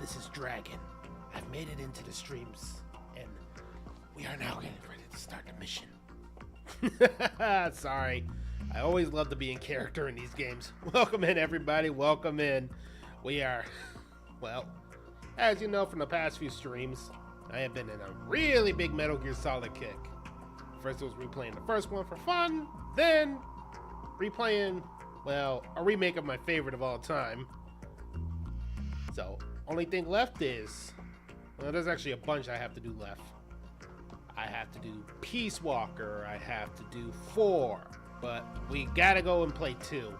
This is Dragon. I've made it into the streams, and we are now getting ready to start the mission. Sorry. I always love to be in character in these games. Welcome in, everybody. Welcome in. We are, well, as you know from the past few streams, I have been in a really big Metal Gear Solid kick. First, it was replaying the first one for fun, then replaying, well, a remake of my favorite of all time. So, only thing left is, well, there's actually a bunch I have to do left. I have to do Peace Walker, I have to do 4, but we gotta go and play 2.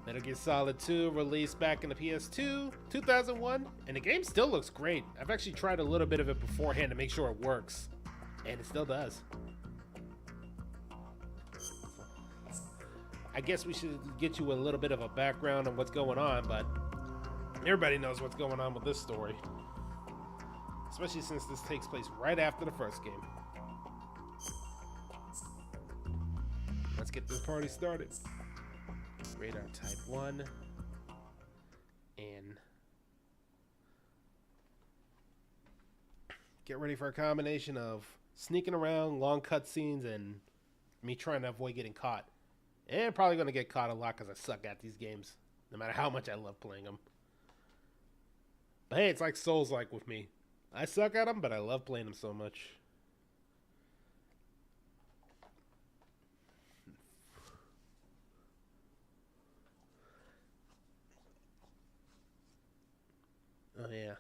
Metal Gear Solid 2 released back in the PS2, 2001, and the game still looks great. I've actually tried a little bit of it beforehand to make sure it works, and it still does. I guess we should get you a little bit of a background on what's going on, but everybody knows what's going on with this story. Especially since this takes place right after the first game. Let's get this party started. Radar type 1. And get ready for a combination of sneaking around, long cutscenes, and me trying to avoid getting caught. And probably going to get caught a lot because I suck at these games, no matter how much I love playing them. But hey, it's like Souls-like with me. I suck at them, but I love playing them so much. Oh yeah,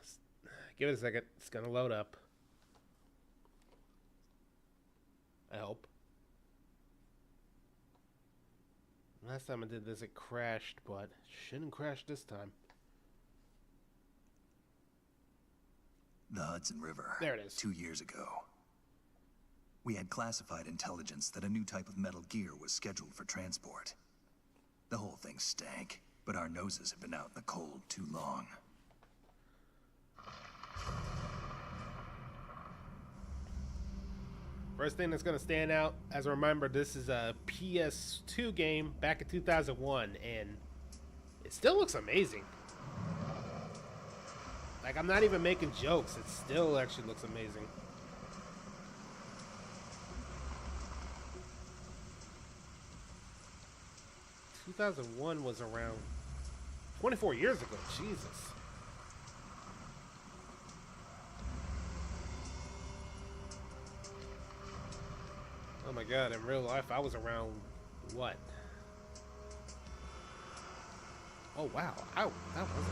give it a second. It's gonna load up. I hope. Last time I did this, it crashed, but shouldn't crash this time. The Hudson River. There it is. 2 years ago. We had classified intelligence that a new type of Metal Gear was scheduled for transport. The whole thing stank, but our noses have been out in the cold too long. First thing that's going to stand out, as a reminder, this is a PS2 game back in 2001, and it still looks amazing. Like, I'm not even making jokes. It still actually looks amazing. ...2001 was around 24 years ago. Jesus. Oh my god, in real life, I was around... what? Oh wow. Ow, that wasn't...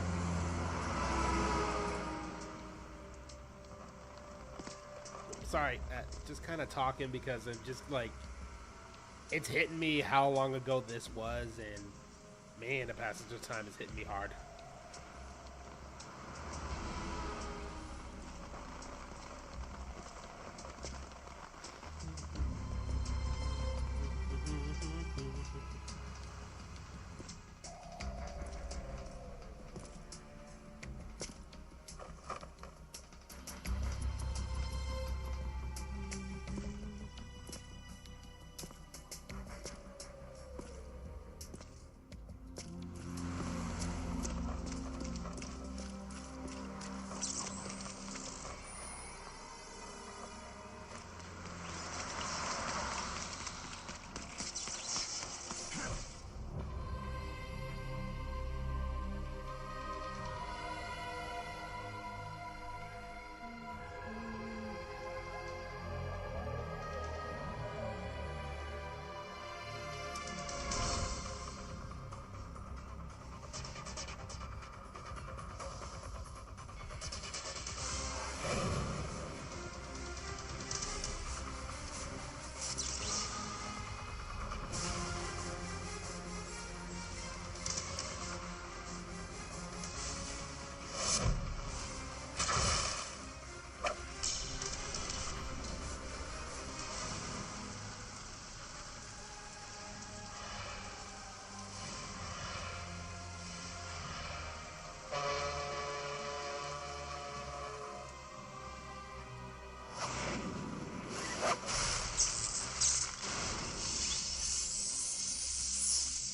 Sorry, just kind of talking because I'm just like, it's hitting me how long ago this was, and man, the passage of time is hitting me hard.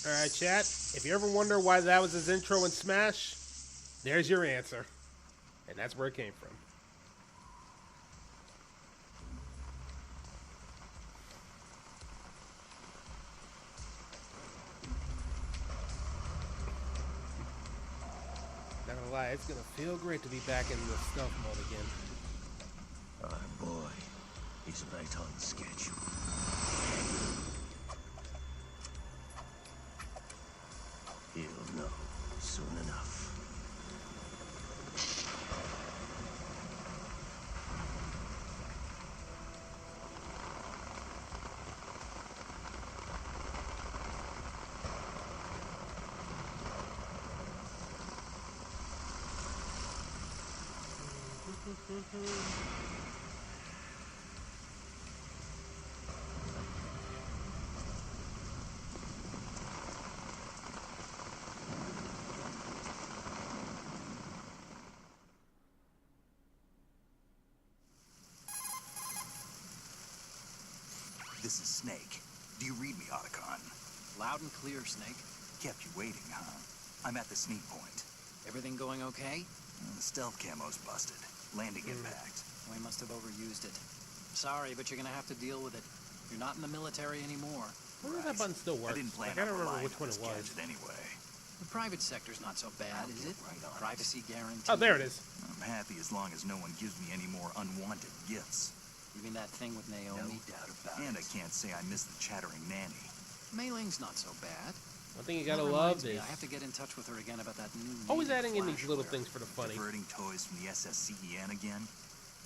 Alright, chat. If you ever wonder why that was his intro in Smash, There's your answer. And that's where it came from. Not gonna lie, it's gonna feel great to be back in the stealth mode again. Our boy is right on schedule. He'll know soon enough. This is Snake. Do you read me, Otacon? Loud and clear, Snake. Kept you waiting, huh? I'm at the sneak point. Everything going okay? The stealth camo's busted. Landing impact. We must have overused it. Sorry, but you're gonna have to deal with it. You're not in the military anymore. I wonder if that button still works. I didn't plan Like, I don't on remember relying which on one this it was. gadget anyway. The private sector's not so bad, is it? Right on it. Privacy guarantee. Oh, there it is. I'm happy as long as no one gives me any more unwanted gifts. You mean that thing with Naomi? No doubt about it. And I can't say I miss the chattering nanny. Mei Ling's not so bad. One thing you gotta That love reminds me, is I have to get in touch with her again about that new. always native adding in these little flashware. things for the funny. Diverting toys from the SSCEN again?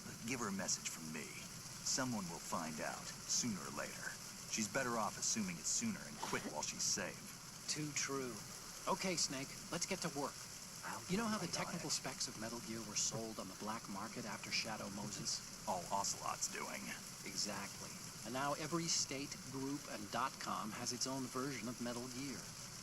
But give her a message from me. Someone will find out, sooner or later. She's better off assuming it's sooner and quit while she's safe. Too true. Okay, Snake, let's get to work. You know how the technical specs of Metal Gear were sold on the black market after Shadow Moses? All Ocelot's doing. Exactly. And now every state, group, and .com has its own version of Metal Gear.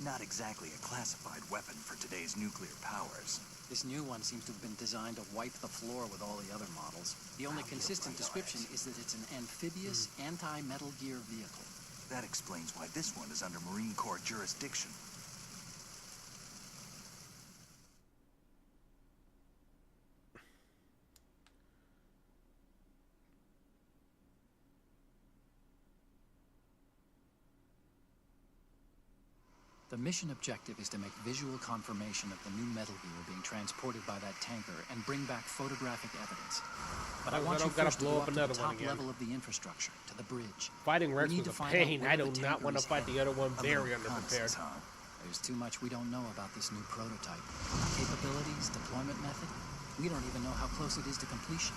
Not exactly a classified weapon for today's nuclear powers. This new one seems to have been designed to wipe the floor with all the other models. The only consistent description is that it's an amphibious, anti-Metal Gear vehicle. That explains why this one is under Marine Corps jurisdiction. The mission objective is to make visual confirmation of the new Metal Gear being transported by that tanker and bring back photographic evidence. But I want you gotta first to blow go up up to another the one top again. level of the infrastructure, to the bridge. Fighting Rex We need was to a find out pain. where I the do not tanker want to is fight the other one. A Very little underprepared. reconnaissance, huh? There's too much we don't know about this new prototype. Capabilities, deployment method. We don't even know how close it is to completion.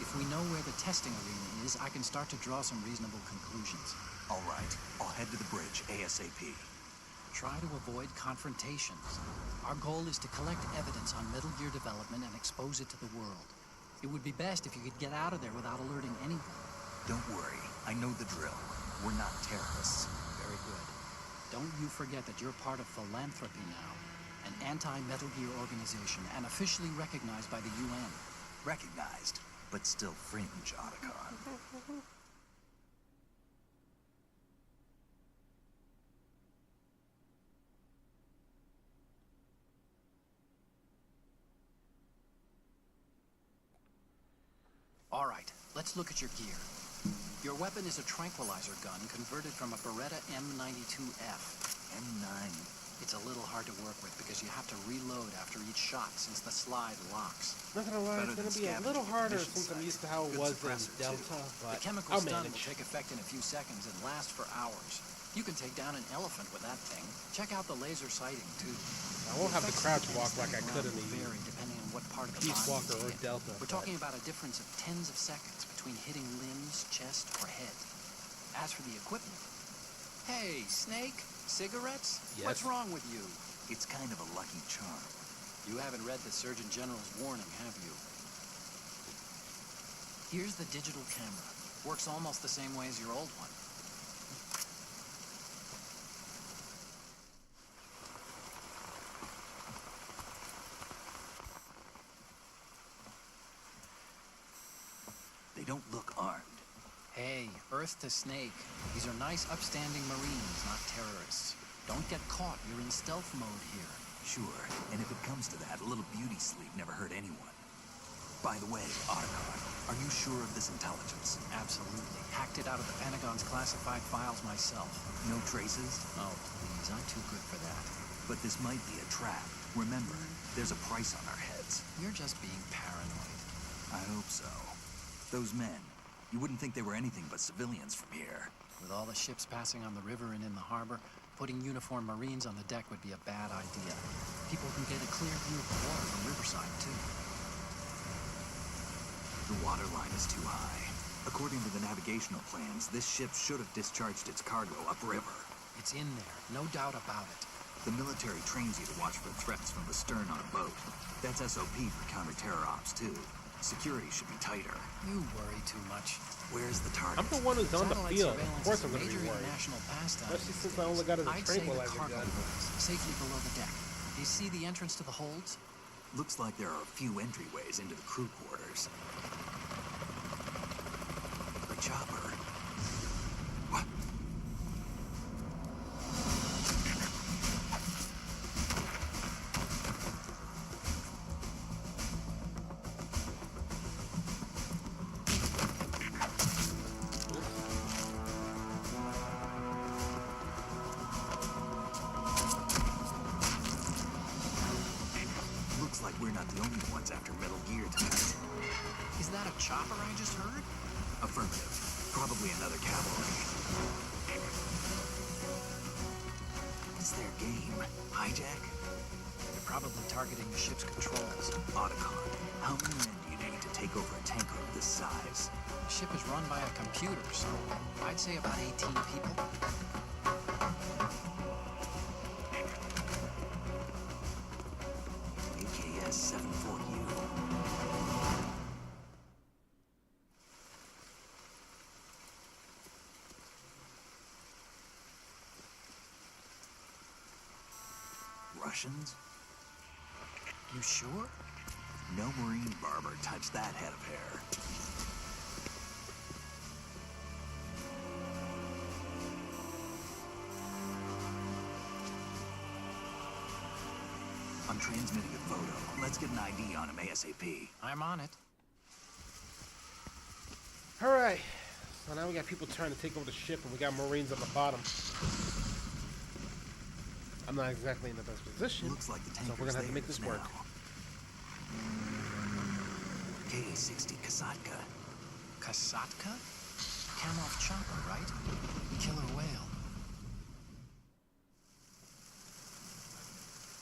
If we know where the testing arena is, I can start to draw some reasonable conclusions. All right, I'll head to the bridge ASAP. Try to avoid confrontations. Our goal is to collect evidence on Metal Gear development and expose it to the world. It would be best if you could get out of there without alerting anyone. Don't worry, I know the drill. We're not terrorists. Very good. Don't you forget that you're part of Philanthropy now, an anti-Metal Gear organization and officially recognized by the UN. Recognized, but still fringe, Otacon. All right, let's look at your gear. Your weapon is a tranquilizer gun converted from a Beretta M92F. M9. It's a little hard to work with because you have to reload after each shot since the slide locks. Not gonna lie, it's Better gonna than be a little scavenging harder mission since I'm sites. used to how it Good was in suppressor, too. Delta, but The chemical I'll stun will manage. take effect in a few seconds and last for hours. You can take down an elephant with that thing. Check out the laser sighting, too. I won't have to crouch walk like I could in will the vary depending on what part of the Peace body Walker you or hit. Delta. We're talking about a difference of tens of seconds between hitting limbs, chest, or head. As for the equipment... Hey, Snake, cigarettes? Yes. What's wrong with you? It's kind of a lucky charm. You haven't read the Surgeon General's warning, have you? Here's the digital camera. Works almost the same way as your old one. They don't look armed. Hey, Earth to Snake. These are nice, upstanding Marines, not terrorists. Don't get caught. You're in stealth mode here. Sure, and if it comes to that, a little beauty sleep never hurt anyone. By the way, Otacon, are you sure of this intelligence? Absolutely. Hacked it out of the Pentagon's classified files myself. No traces? Oh, please, I'm too good for that. But this might be a trap. Remember, there's a price on our heads. You're just being paranoid. I hope so. Those men, you wouldn't think they were anything but civilians from here. With all the ships passing on the river and in the harbor, putting uniformed Marines on the deck would be a bad idea. People can get a clear view of the water from Riverside, too. The water line is too high. According to the navigational plans, this ship should have discharged its cargo upriver. It's in there, no doubt about it. The military trains you to watch for threats from the stern on a boat. That's SOP for counter-terror ops, too. Security should be tighter. You worry too much. Where's the target? I'm the one who's on the Satellite field. Of surveillance course is I'm a going to be major worried. international pastime Especially these since I days. only got it as a I'd say the tranquilizer cargo gun. holds, safely below the deck. Do you see the entrance to the holds? Looks like there are a few entryways into the crew quarters. The chopper. What? Looks like we're not the only ones after Metal Gear tonight. Is that a chopper I just heard? Affirmative. Probably another cavalry. It's their game. Hijack? They're probably targeting the ship's controls. Otacon. How many men do you need to take over a tanker of this size? The ship is run by a computer, so I'd say about 18 people. AKS-74U. Russians? You sure? No Marine barber touched that head of hair. I'm transmitting a photo. Let's get an ID on him ASAP. I'm on it. Alright. So now we got people trying to take over the ship and we got Marines on the bottom. I'm not exactly in the best position. Looks like the so tanker's we're gonna have to there make this work. now. KA-60 Kasatka. Kasatka? Kamov chopper, right? Killer whale.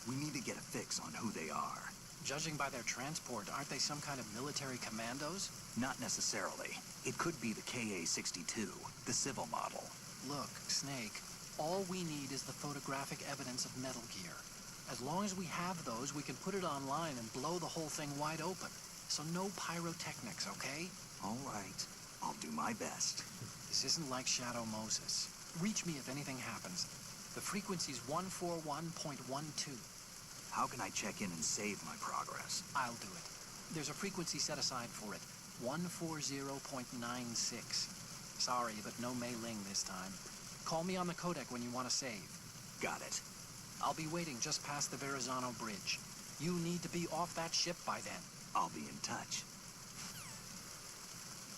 We need to get a fix on who they are. Judging by their transport, aren't they some kind of military commandos? Not necessarily. It could be the KA-62, the civil model. Look, Snake, all we need is the photographic evidence of Metal Gear. As long as we have those, we can put it online and blow the whole thing wide open. So no pyrotechnics, okay? All right. I'll do my best. This isn't like Shadow Moses. Reach me if anything happens. The frequency's 141.12. How can I check in and save my progress? I'll do it. There's a frequency set aside for it. 140.96. Sorry, but no Mei Ling this time. Call me on the codec when you want to save. Got it. I'll be waiting just past the Verrazano Bridge. You need to be off that ship by then. I'll be in touch.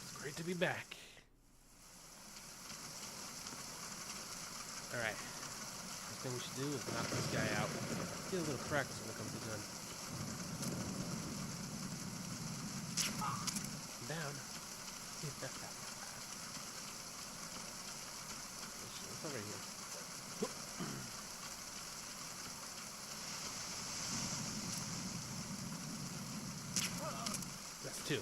It's great to be back. Alright. First thing we should do is knock this guy out. Get a little practice when it comes to gun. Down. It's over here. That's two.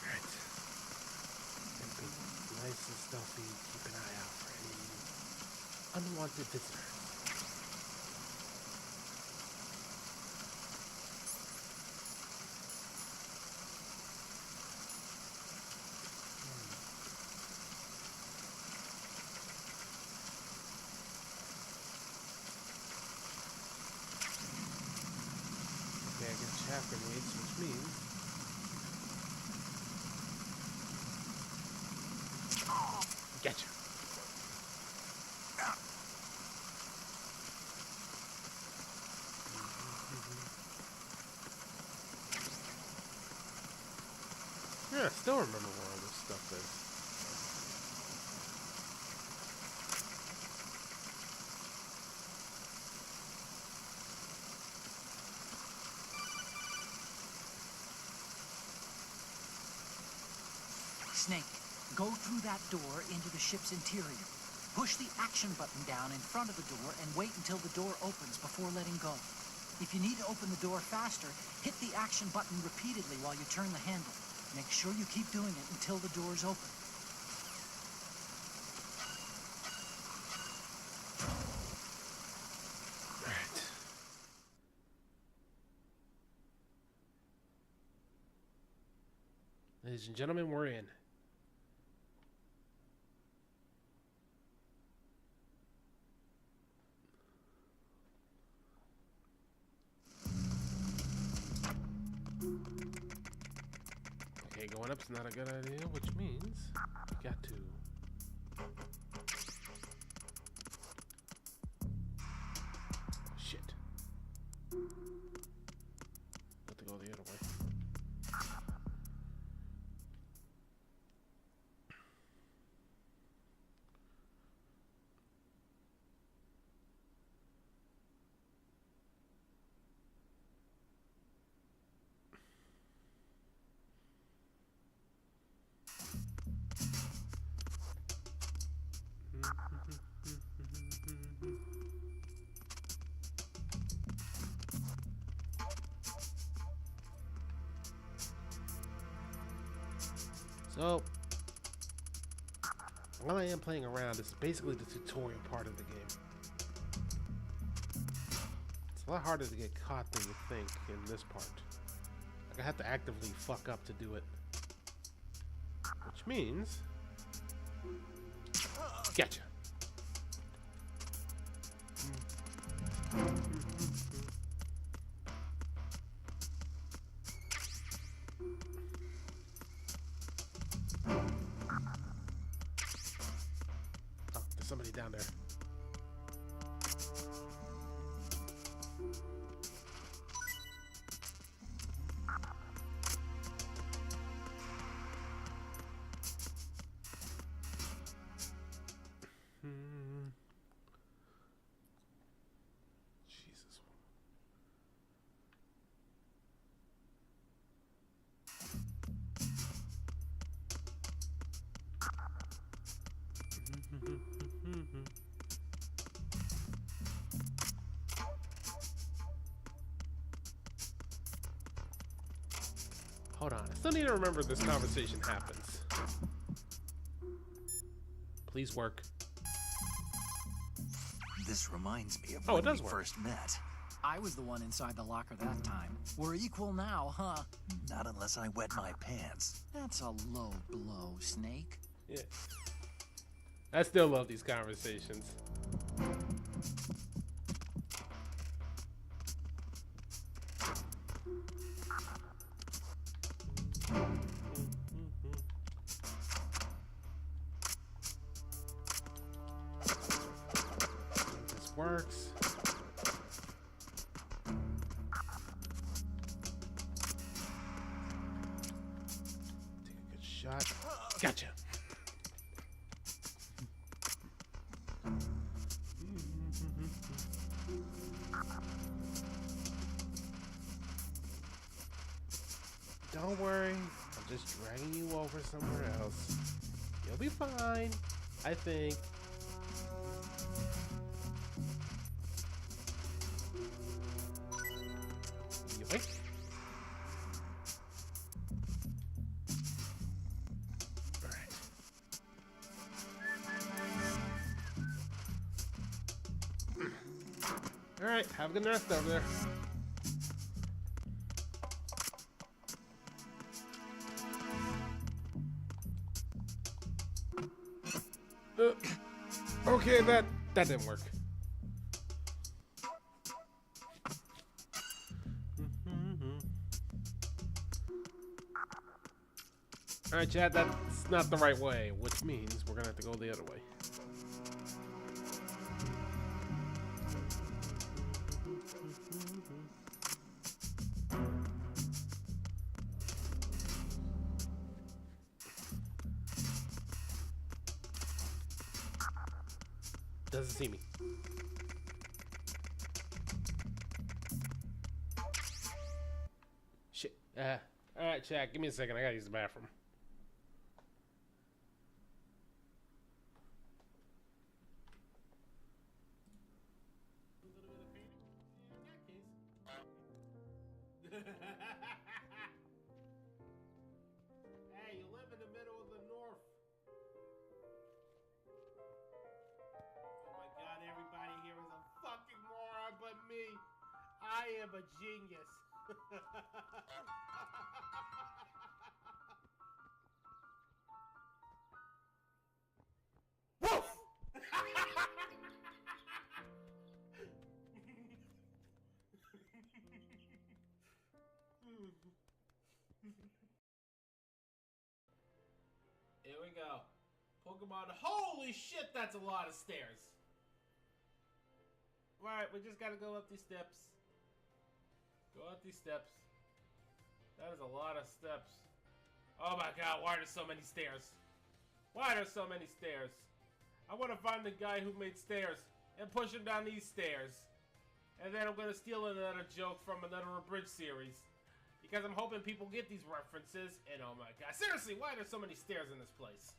Alright. Nice and stealthy. Keep an eye out for any unwanted visitors. half grenades, which means... Getcha. Yeah, I still remember where all this stuff is. Snake, go through that door into the ship's interior. Push the action button down in front of the door and wait until the door opens before letting go. If you need to open the door faster, hit the action button repeatedly while you turn the handle. Make sure you keep doing it until the door's open. Alright. Ladies and gentlemen, we're in. Okay, going up's not a good idea, which means we got to... Shit. Have to go the other way. So, while I am playing around, this is basically the tutorial part of the game. It's a lot harder to get caught than you think in this part. Like, I have to actively fuck up to do it. Which means... Getcha! Oh, there's somebody down there. Jesus. Hold on. I still need to remember this conversation happens. Please work. This reminds me of Oh, when it does we work. first met. I was the one inside the locker that time. We're equal now, huh? Not unless I wet my pants. That's a low blow, Snake. Yeah. I still love these conversations. This works. Take a good shot. Gotcha. Don't worry, I'm just dragging you over somewhere else. You'll be fine, I think. Yoink. Alright. Alright, have a good rest over there. Okay, that didn't work. Alright, chat, that's not the right way, which means we're gonna have to go the other way. Doesn't see me. Shit. Alright, chat, give me a second. I gotta use the bathroom. Hey, you live in the middle of the north. Oh my god, everybody here is a fucking moron but me. I am a genius. Woof! Here we go. Pokemon. Holy shit, that's a lot of stairs. Alright, we just gotta go up these steps. Go up these steps. That is a lot of steps. Oh my god, why are there so many stairs? Why are there so many stairs? I want to find the guy who made stairs and push him down these stairs. And then I'm gonna steal another joke from another Abridged series. Because I'm hoping people get these references, and oh my god. Seriously, why are there so many stairs in this place?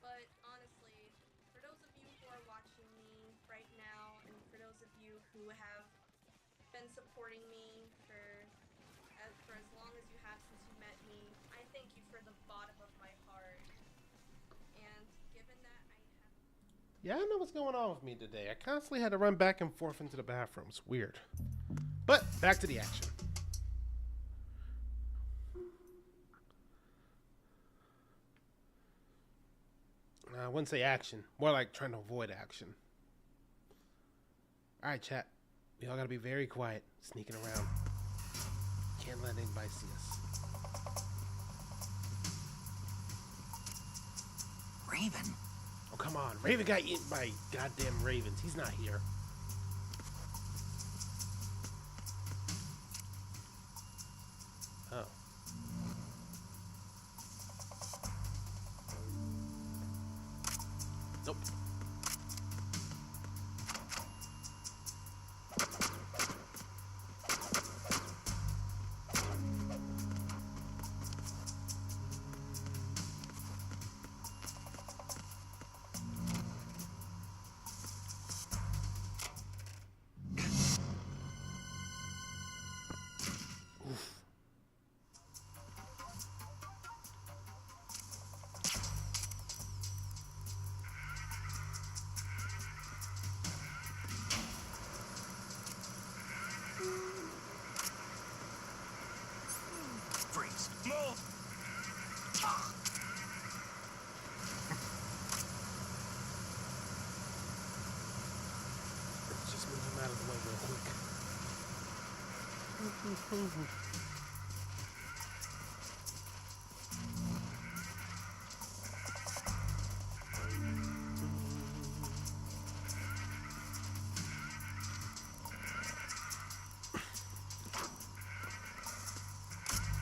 But honestly, for those of you who are watching me right now, and for those of you who have been supporting me for as long as you have since you met me, I thank you for the bottom of my heart. And given that I have... Yeah, I don't know what's going on with me today. I constantly had to run back and forth into the bathrooms. Weird. But, back to the action. I wouldn't say action. More like trying to avoid action. Alright, chat. We all gotta be very quiet. Sneaking around. Can't let anybody see us. Raven? Oh, come on. Raven got eaten by goddamn ravens. He's not here. Oh. Nope. Freeze. Move! Let's just move him out of the way real quick.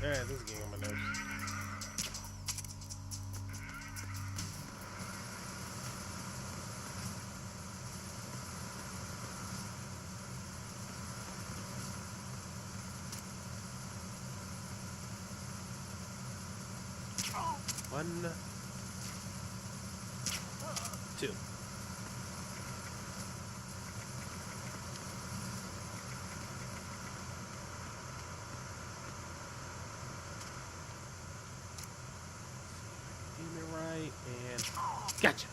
Yeah, this is getting on my nerves. One, two. Aim it right and gotcha.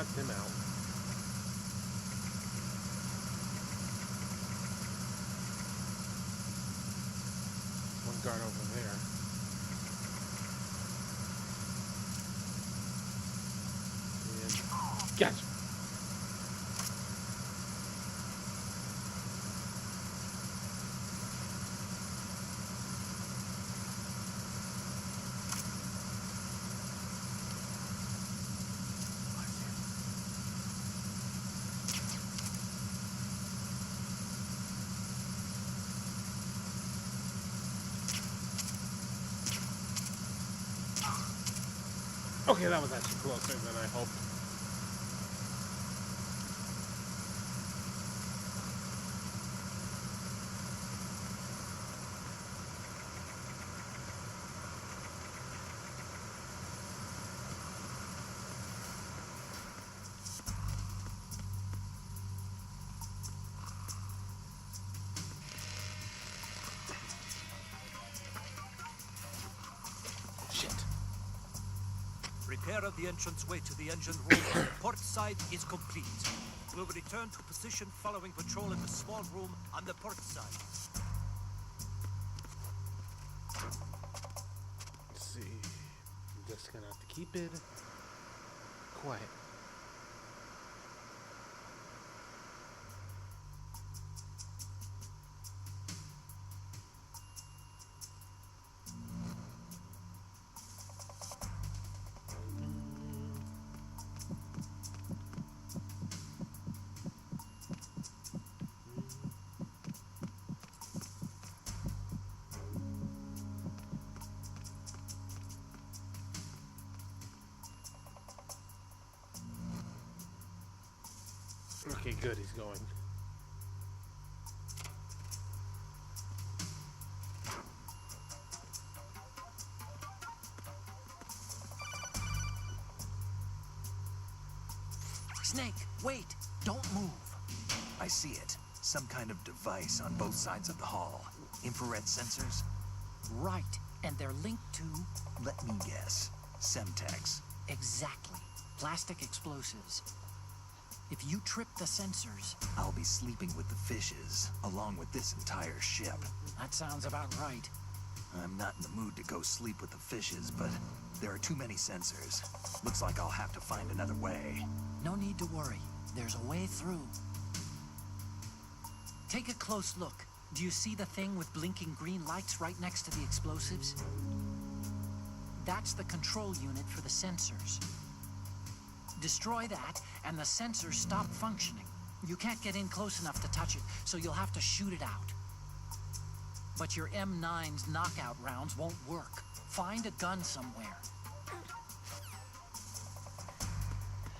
knocked him out. One guard over there. And gotcha. Okay, that was actually closer than I hoped. Shit. Repair of the entranceway to the engine room on the port side is complete. We'll return to position following patrol in the small room on the port side. Let's see. I'm just gonna have to keep it quiet. Okay, good, he's going. Snake, wait! Don't move! I see it. Some kind of device on both sides of the hall. Infrared sensors? Right, and they're linked to... Let me guess. Semtex. Exactly. Plastic explosives. If you trip the sensors... I'll be sleeping with the fishes, along with this entire ship. That sounds about right. I'm not in the mood to go sleep with the fishes, but there are too many sensors. Looks like I'll have to find another way. No need to worry. There's a way through. Take a close look. Do you see the thing with blinking green lights right next to the explosives? That's the control unit for the sensors. Destroy that, and the sensors stop functioning. You can't get in close enough to touch it, so you'll have to shoot it out. But your M9's knockout rounds won't work. Find a gun somewhere.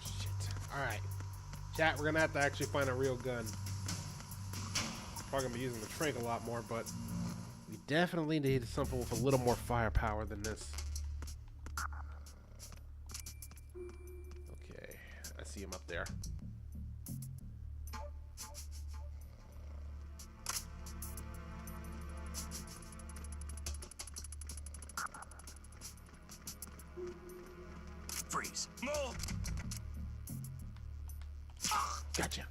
Shit. Alright. Chat, we're gonna have to actually find a real gun. Probably gonna be using the Trank a lot more, but we definitely need something with a little more firepower than this. Okay, I see him up there. Freeze. Move! Gotcha.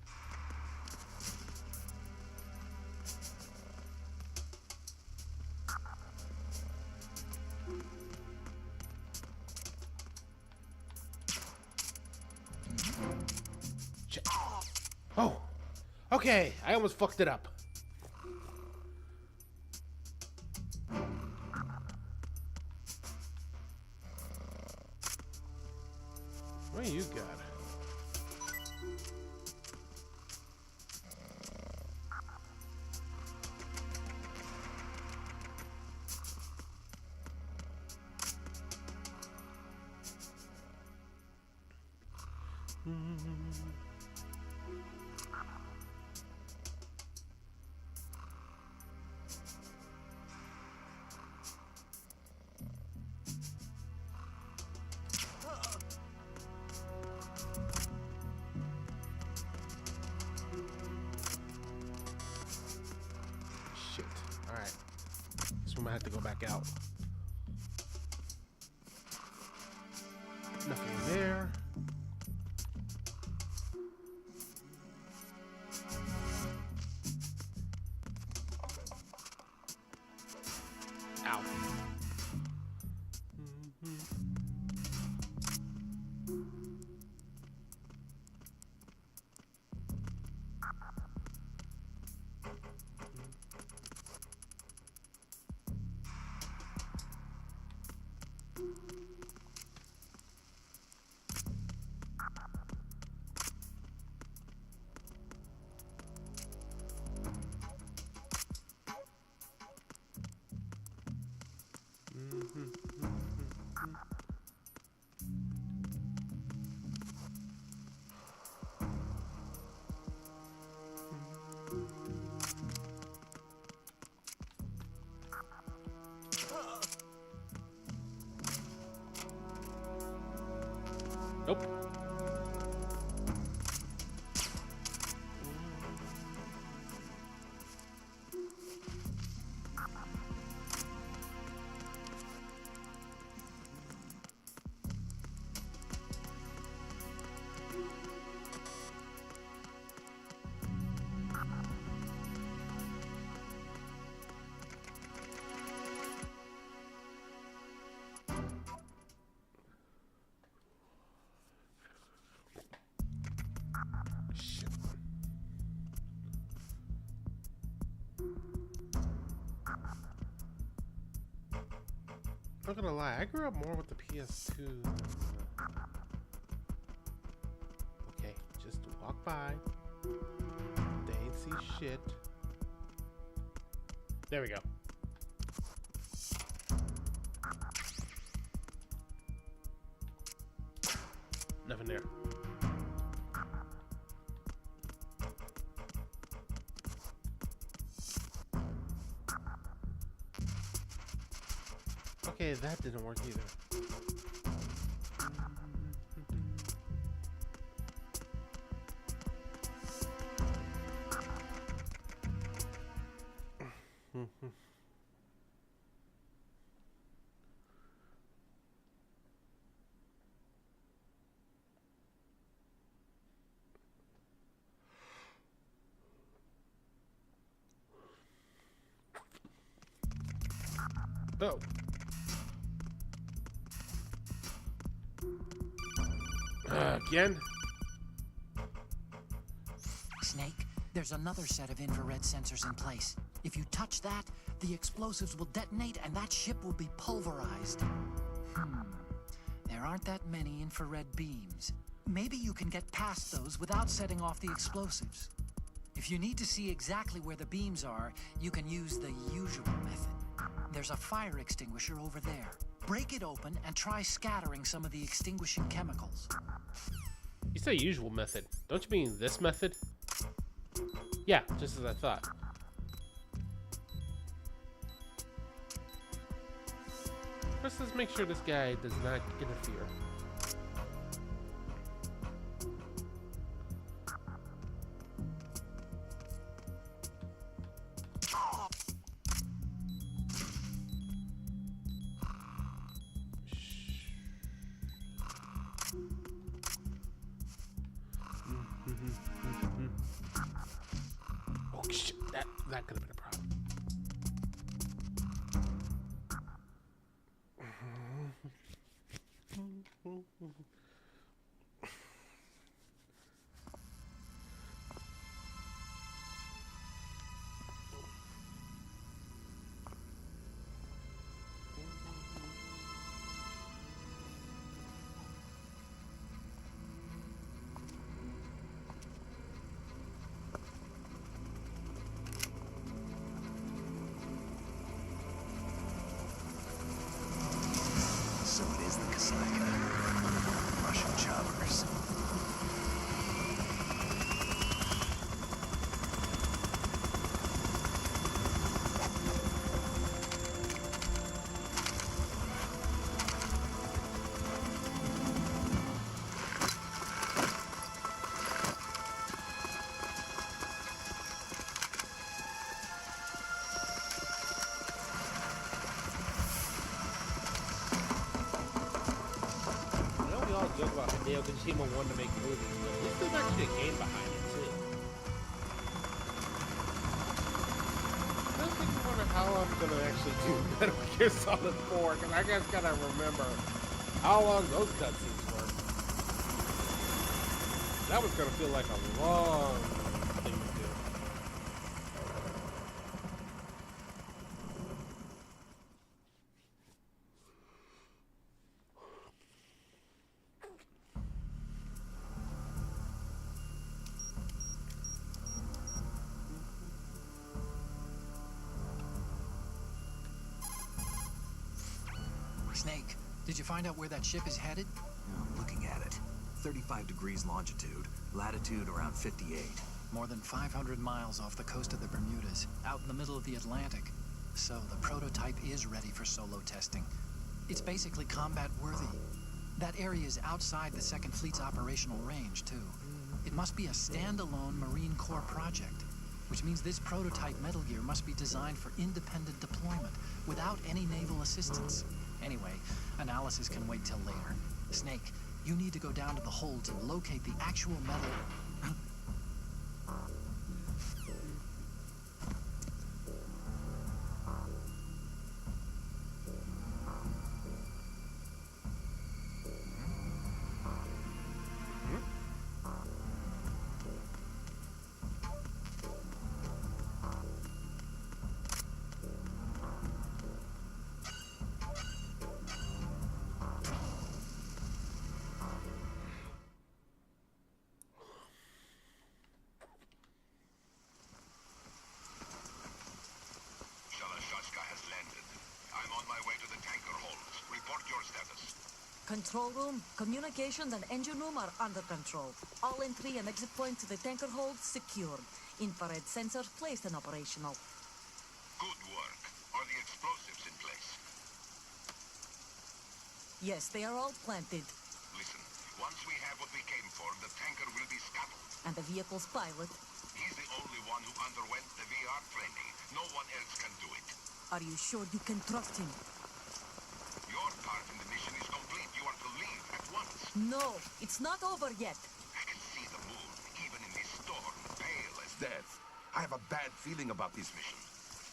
Shit. Oh, okay. I almost fucked it up. What do you got? Shit. Alright. Guess we might have to go back out. Nothing there. Nope. Shit. Not gonna lie, I grew up more with the PS2 than okay, just walk by. They ain't see shit. There we go. Nothing there. Okay, that didn't work either. Oh. Again? Snake, there's another set of infrared sensors in place. If you touch that, the explosives will detonate and that ship will be pulverized. There aren't that many infrared beams. Maybe you can get past those without setting off the explosives. If you need to see exactly where the beams are, you can use the usual method. There's a fire extinguisher over there. Break it open and try scattering some of the extinguishing chemicals. You say usual method. Don't you mean this method? Yeah, just as I thought. First, let's make sure this guy does not interfere. Oh shit, that could have been a problem. So it is the Kasaka. Russian choppers. We all joke about Hideo Kojima wanting to make movies, but at least there's actually a game behind it too. I don't think I wonder how I'm gonna actually do Metal Gear Solid 4, because I just gotta remember how long those cutscenes were. That was gonna feel like a long thing to do. Snake, did you find out where that ship is headed? I'm looking at it. 35 degrees longitude, latitude around 58. More than 500 miles off the coast of the Bermudas, out in the middle of the Atlantic. So the prototype is ready for solo testing. It's basically combat-worthy. That area is outside the Second Fleet's operational range, too. It must be a standalone Marine Corps project, which means this prototype Metal Gear must be designed for independent deployment, without any naval assistance. Anyway, analysis can wait till later. Snake, you need to go down to the holds and locate the actual metal... Shalashaska has landed. I'm on my way to the tanker holds. Report your status. Control room, communications and engine room are under control. All entry and exit points to the tanker hold secured. Infrared sensors placed and operational. Good work. Are the explosives in place? Yes, they are all planted. Listen, once we have what we came for, the tanker will be scuttled. And the vehicle's pilot. He's the only one who underwent the VR training. No one else can do it. Are you sure you can trust him? Your part in the mission is complete. You are to leave at once. No, it's not over yet. I can see the moon, even in this storm, pale as death. I have a bad feeling about this mission.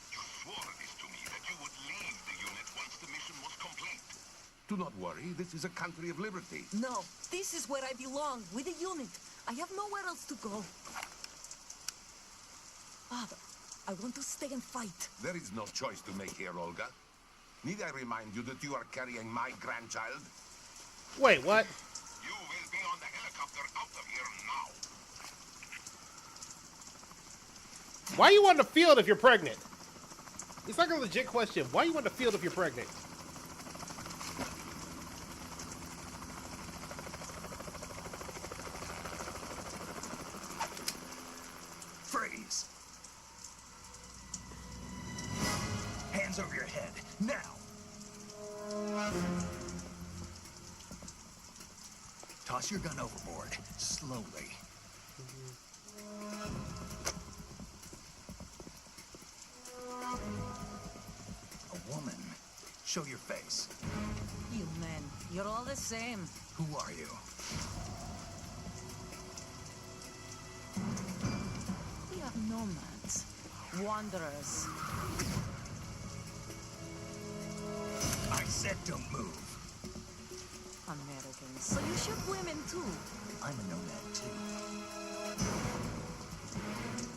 You swore this to me, that you would leave the unit once the mission was complete. Do not worry, this is a country of liberty. No, this is where I belong, with the unit. I have nowhere else to go. Father, I want to stay and fight. There is no choice to make here, Olga. Need I remind you that you are carrying my grandchild? Wait, what? You will be on the helicopter out of here now. Why you on the field if you're pregnant? It's like a legit question. Why you on the field if you're pregnant? Freeze! Hands over your head, now! Toss your gun overboard, slowly. A woman. Show your face. You men, you're all the same. Who are you? We are nomads, wanderers. I said don't move. Americans. So you shoot women too. I'm a nomad too.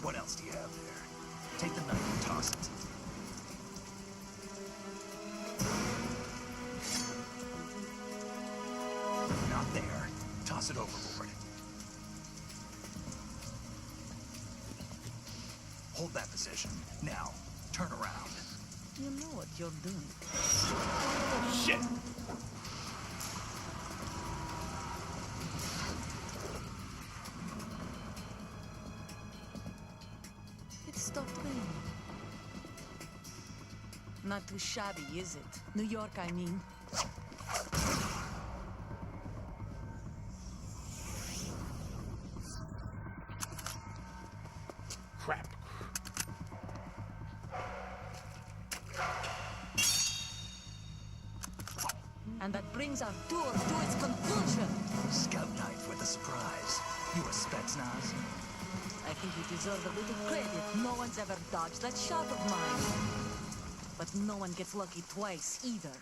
What else do you have there? Take the knife and toss it. Not there. Toss it overboard. Hold that position. Now, turn around. You know what you're doing. Shit. It stopped raining. Not too shabby, is it? New York, I mean. Crap. And that brings our tour to its conclusion. Scout knife with a surprise. You a Spetsnaz? I think you deserve a little credit. No one's ever dodged that shot of mine. But no one gets lucky twice, either.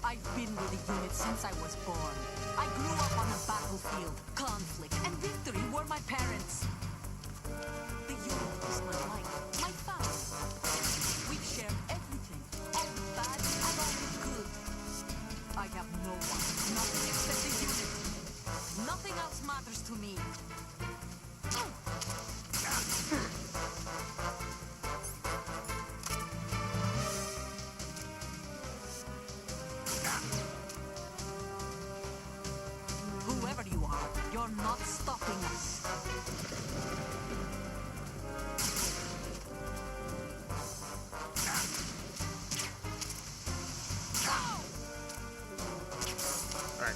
I've been with the unit since I was born. I grew up on the battlefield. Conflict and victory were my parents. The unit is my life, my family. We've shared everything, all the bad and all the good. I have no one, nothing except the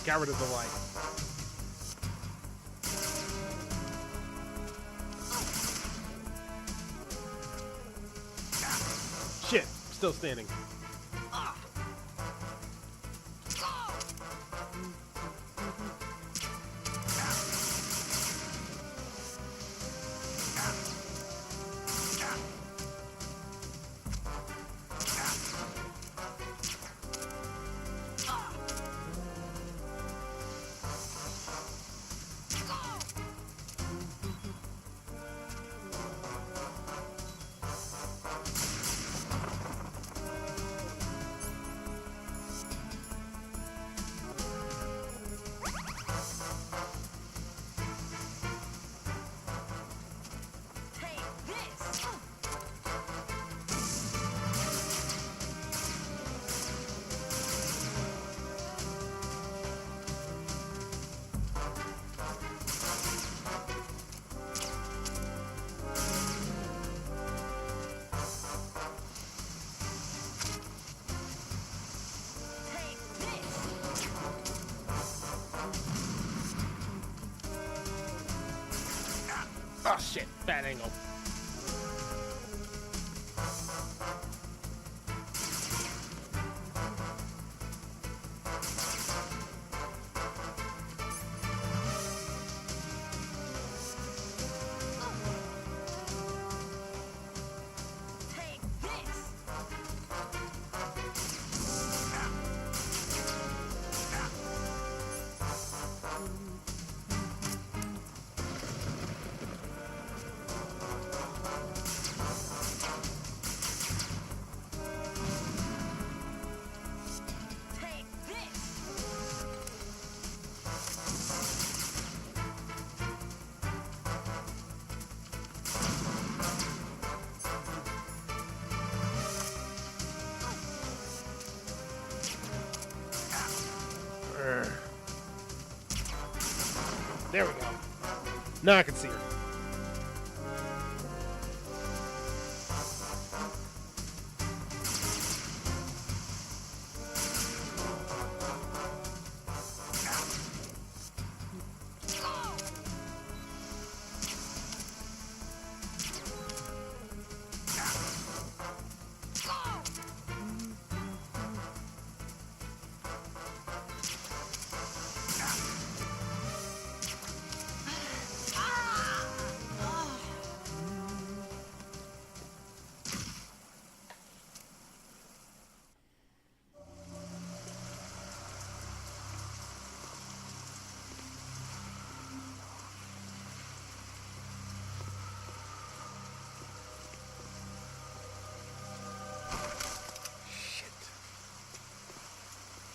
got rid of the light. Shit, still standing. Take this! Take this! Oh shit, bad angle. Take this! Take this! Urgh. There we go. Now I can see her.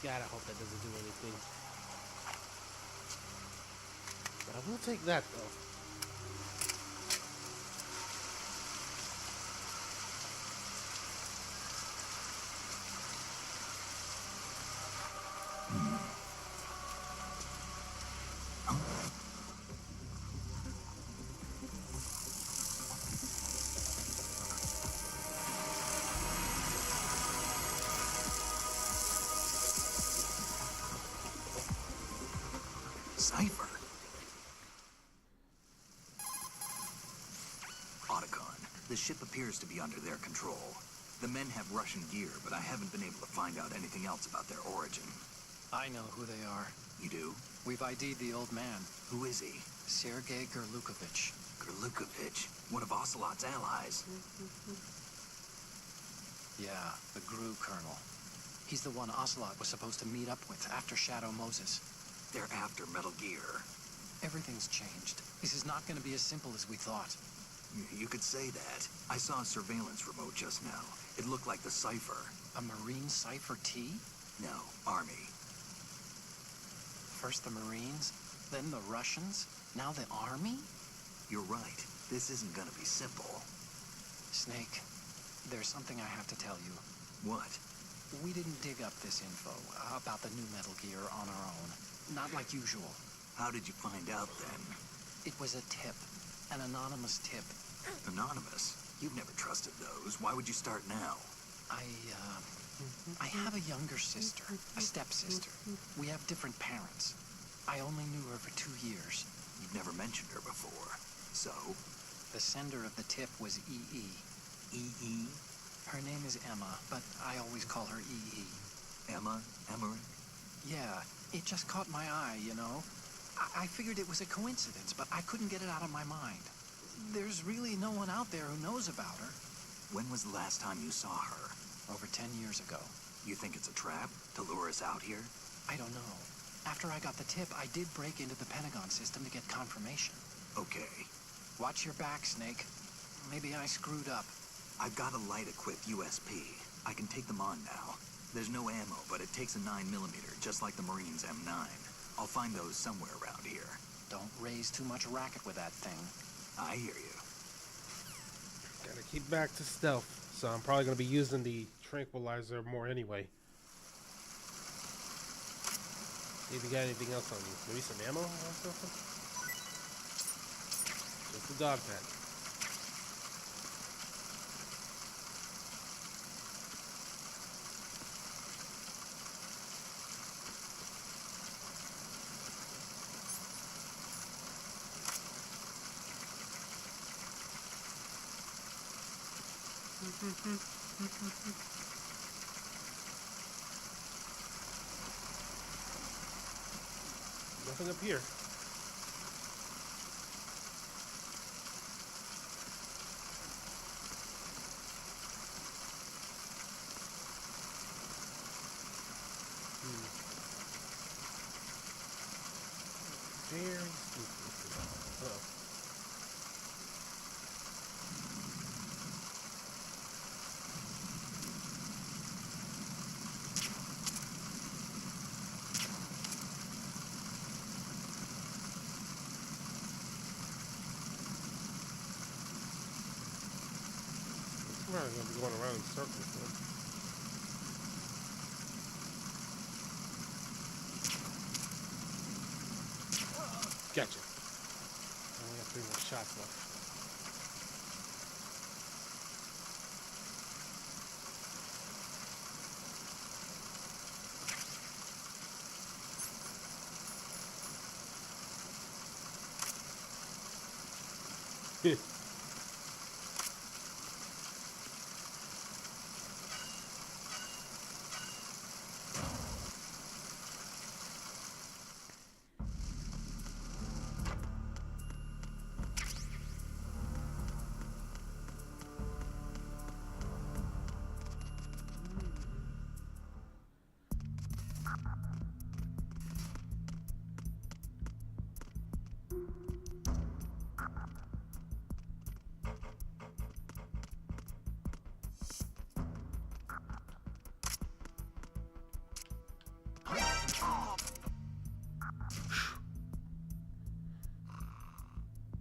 God, I hope that doesn't do anything. But I will take that, though. Cipher. Otacon, the ship appears to be under their control. The men have Russian gear, but I haven't been able to find out anything else about their origin. I know who they are. You do? We've ID'd the old man, Who is he? Sergei Gerlukovich. Gerlukovich, one of Ocelot's allies. Yeah, the GRU colonel. He's the one Ocelot was supposed to meet up with after Shadow Moses. They're after Metal Gear. Everything's changed. This is not going to be as simple as we thought. You could say that. I saw a surveillance remote just now. It looked like the Cipher. A Marine Cipher T? No, Army. First the Marines, then the Russians, now the Army? You're right. This isn't gonna be simple. Snake, there's something I have to tell you. What? We didn't dig up this info about the new Metal Gear on our own. Not like usual. How did you find out then? It was a tip. An anonymous tip. Anonymous? You've never trusted those. Why would you start now? I have a younger sister, a stepsister. We have different parents. I only knew her for 2 years. You've never mentioned her before. So? The sender of the tip was E.E. E.E.? Her name is Emma, but I always call her E.E. Emma? Emmerich? Yeah, it just caught my eye, you know? I figured it was a coincidence, but I couldn't get it out of my mind. There's really no one out there who knows about her. When was the last time you saw her? Over 10 years ago. You think it's a trap to lure us out here? I don't know. After I got the tip, I did break into the Pentagon system to get confirmation. Okay. Watch your back, Snake. Maybe I screwed up. I've got a light-equipped USP. I can take them on now. There's no ammo, but it takes a 9mm, just like the Marines' M9. I'll find those somewhere around here. Don't raise too much racket with that thing. I hear you. Gotta keep back to stealth, so I'm probably gonna be using the tranquilizer more anyway. See if you got anything else on you. Maybe some ammo or something? Just a dog pen. Nothing up here. Very stupid. Uh-oh. We're going to be going around in circles, though. Gotcha. I only have 3 more shots left.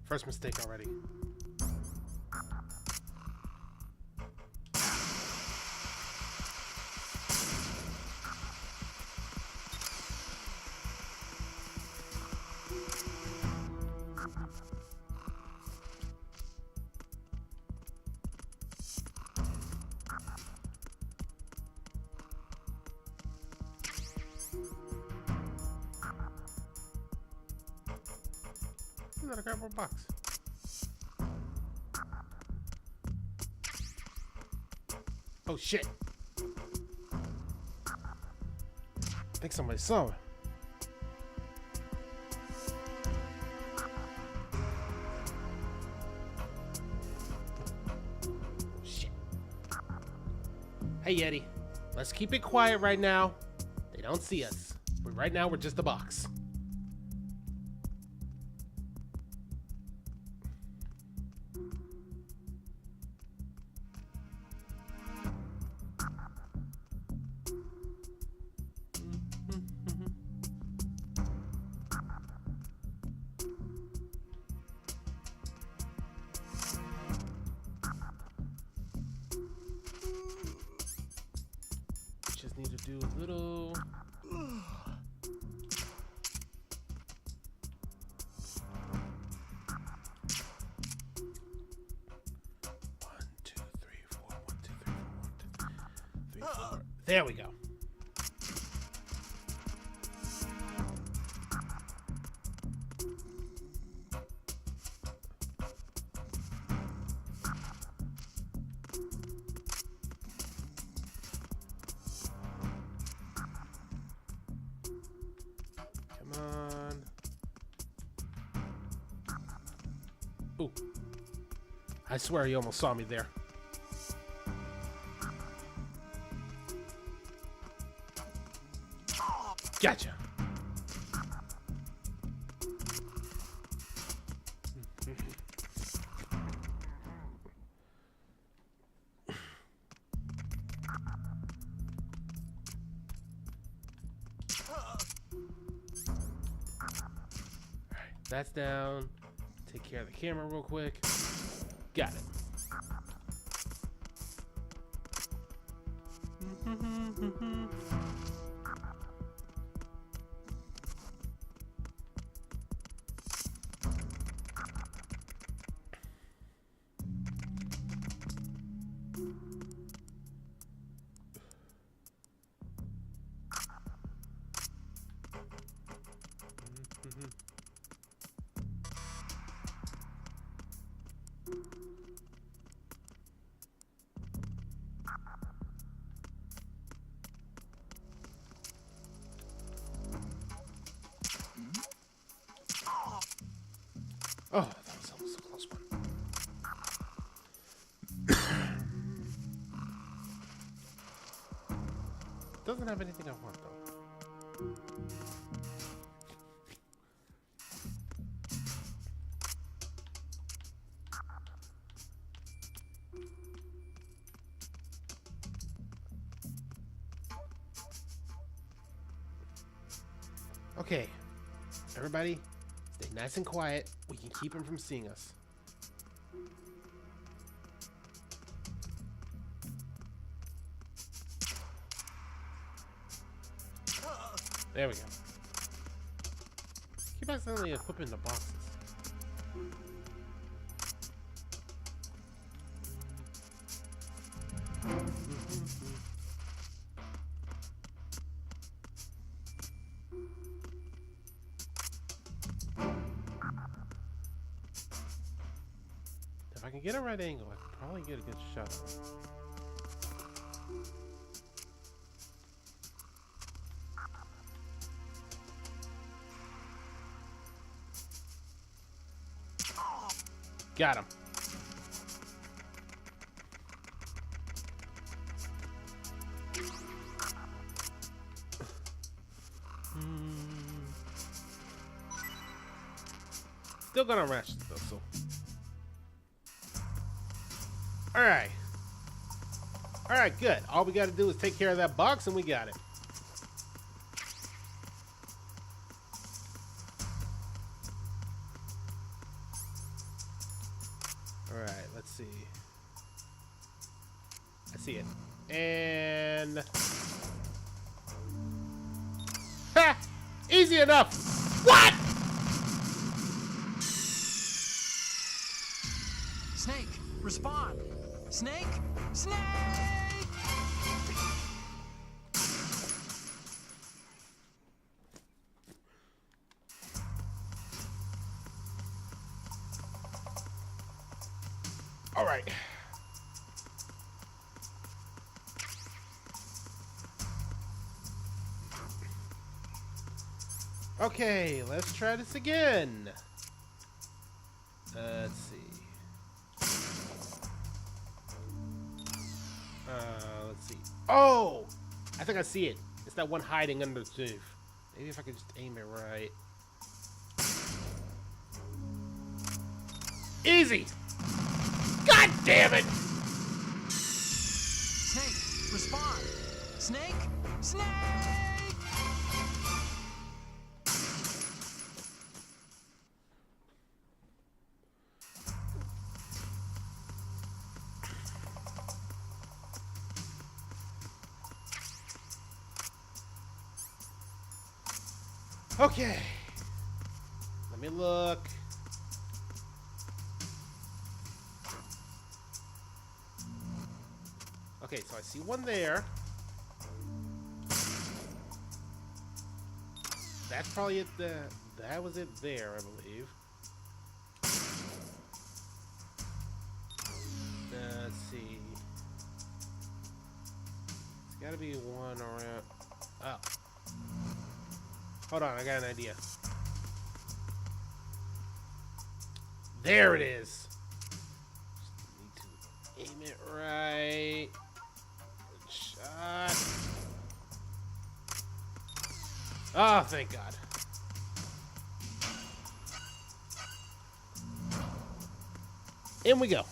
First mistake already. Another cardboard box. Oh shit. I think somebody saw it. Oh shit. Hey Yeti, let's keep it quiet right now. They don't see us. But right now we're just a box. Just need to do a little. for. There we go. Come on. Ooh. I swear you almost saw me there. Gotcha. Alright, that's down. Take care of the camera real quick. Got it. Oh, that was almost a close one. Doesn't have anything I want though. Okay, everybody, stay nice and quiet. We can keep him from seeing us. There we go. Keep accidentally equipping the boxes. If I can get a right angle, I can probably get a good shot of it. Got him. Still gonna rush it though, so. Alright. Alright, good. All we gotta do is take care of that box and we got it. Alright, let's see. I see it. And... Ha! Easy enough! What?! Snake, respond! Snake! Snake! All right. Okay, let's try this again. Let's see. Let's see. Oh! I think I see it. It's that one hiding under the tooth. Maybe if I could just aim it right. Easy! God damn it! Snake, respond! Snake! Snake! Okay. Let me look. Okay, so I see one there. that's probably it. That was it there, I believe. Let's see. It's got to be one around. Oh. Hold on, I got an idea. There it is. Just need to aim it right. Good shot. Oh, thank God. In we go.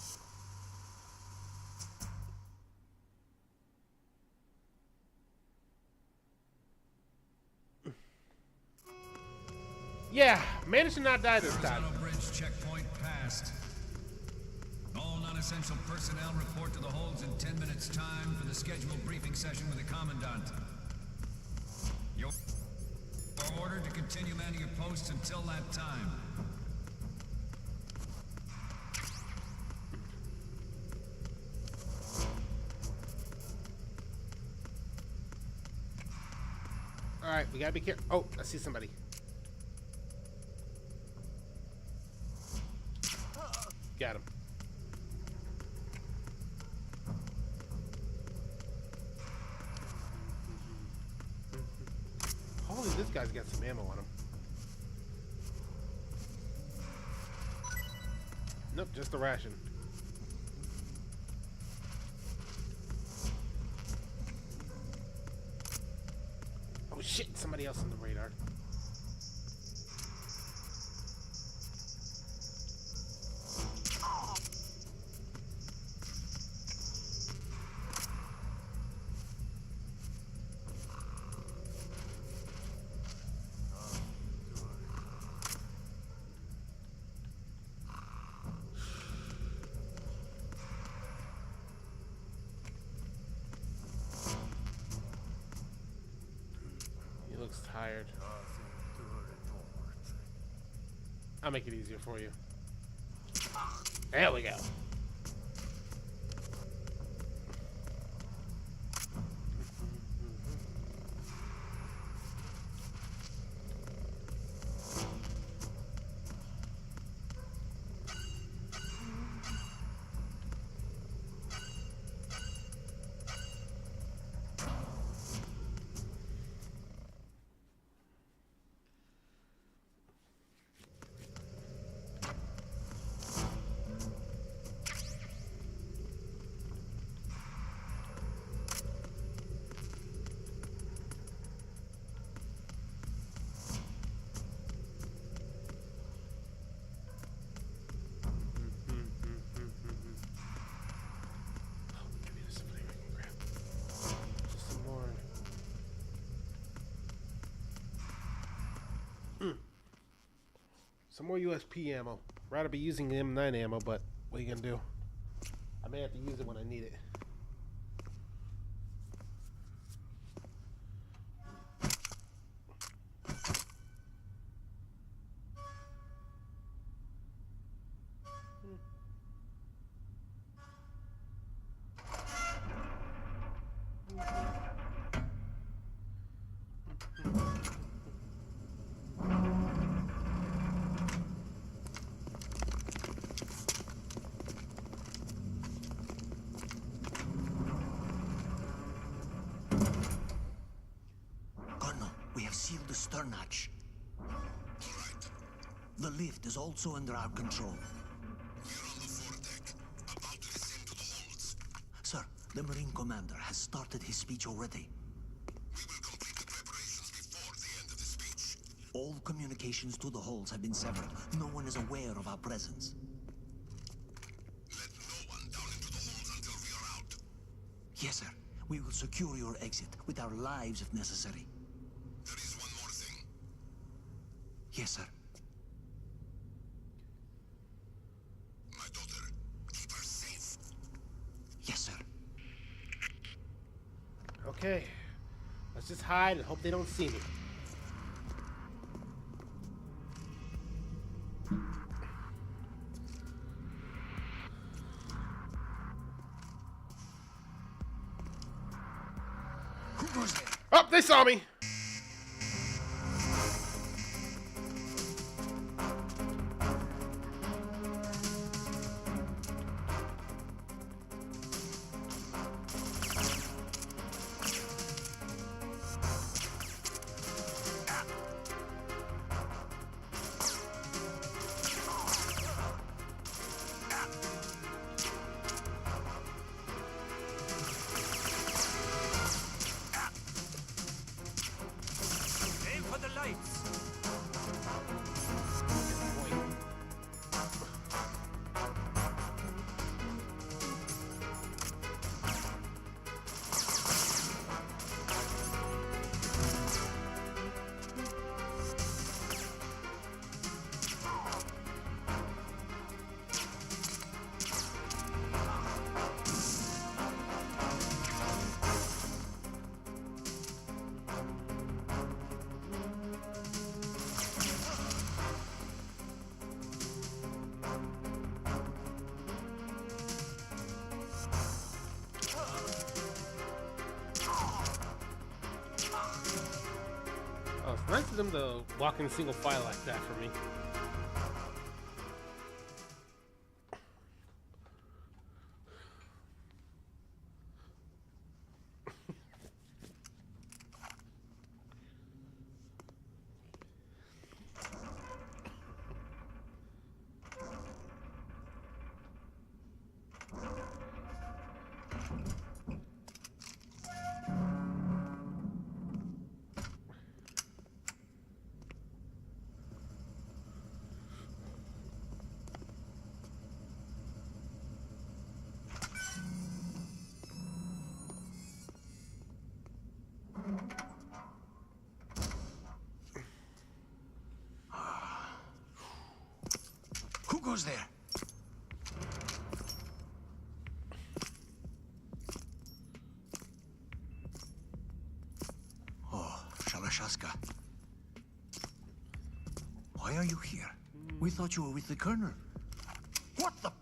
Yeah, managed to not die this time. Horizontal bridge checkpoint passed. All non-essential personnel report to the holds in 10 minutes' time for the scheduled briefing session with the Commandant. You're ordered to continue manning your posts until that time. Alright, we gotta be careful. Oh, I see somebody. Got him. Holy, this guy's got some ammo on him. Nope, just the ration. Oh shit, somebody else on the radar. He looks tired. I'll make it easier for you. There we go. Some more USP ammo. Rather be using the M9 ammo, but what are you gonna do? I may have to use it when I need it. Sealed the stern hatch. The lift is also under our control. We're on the foredeck, about to descend to the holds. Sir, the Marine Commander has started his speech already. We will complete the preparations before the end of the speech. All communications to the holds have been severed. No one is aware of our presence. Let no one down into the holds until we are out. Yes, sir. We will secure your exit with our lives if necessary. There is one more thing. Yes, sir. My daughter, keep her safe. Yes, sir. Okay. Let's just hide and hope they don't see me. Who goes there? Oh, they saw me. of them to walk in single file like that for me. Who goes there? Oh, Shalashaska. Why are you here? We thought you were with the Colonel. What the?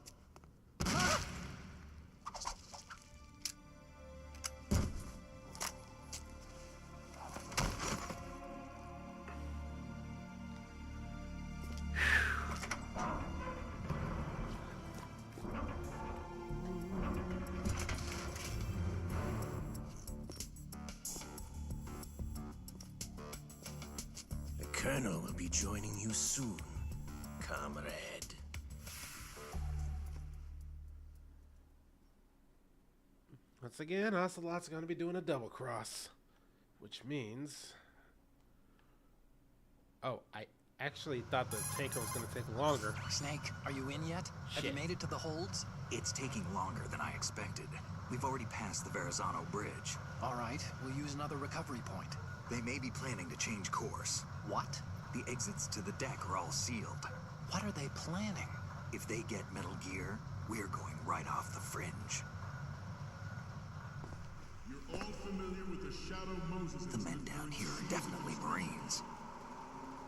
The Colonel will be joining you soon, comrade. Once again, Ocelot's going to be doing a double cross, which means... Oh, I actually thought the tanker was going to take longer. Snake, are you in yet? Have you Shit. made it to the holds? It's taking longer than I expected. We've already passed the Verrazano Bridge. All right, we'll use another recovery point. They may be planning to change course. What? The exits to the deck are all sealed. What are they planning? If they get Metal Gear, we're going right off the fringe. You're all familiar with the Shadow Moses The men down here are definitely Marines.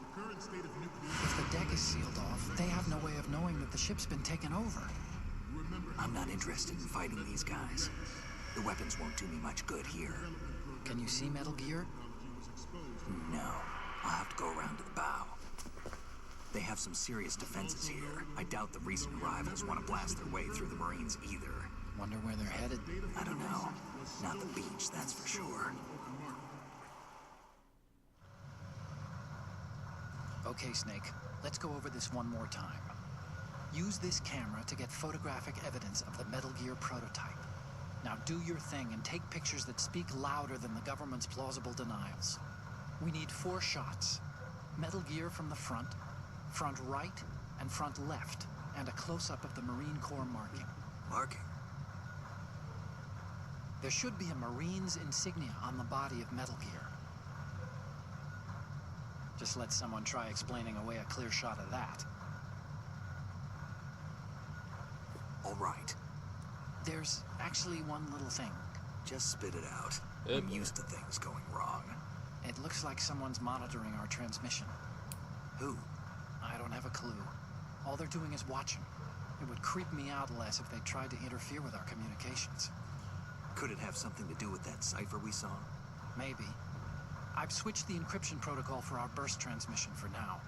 The current state of nuclear... If the deck is sealed off, they have no way of knowing that the ship's been taken over. I'm not interested in fighting these guys. The weapons won't do me much good here. Can you see Metal Gear? No. I'll have to go around to the bow. They have some serious defenses here. I doubt the recent arrivals want to blast their way through the Marines either. Wonder where they're headed. I don't know. Not the beach, that's for sure. Okay, Snake, let's go over this one more time. Use this camera to get photographic evidence of the Metal Gear prototype. Now do your thing and take pictures that speak louder than the government's plausible denials. We need 4 shots. Metal Gear from the front right, and front left, and a close-up of the Marine Corps marking. Marking? There should be a Marine's insignia on the body of Metal Gear. Just let someone try explaining away a clear shot of that. All right. There's actually one little thing. Just spit it out. I'm used to things going wrong. It looks like someone's monitoring our transmission. Who? I don't have a clue. All they're doing is watching. It would creep me out less if they tried to interfere with our communications. Could it have something to do with that cipher we saw? Maybe. I've switched the encryption protocol for our burst transmission for now.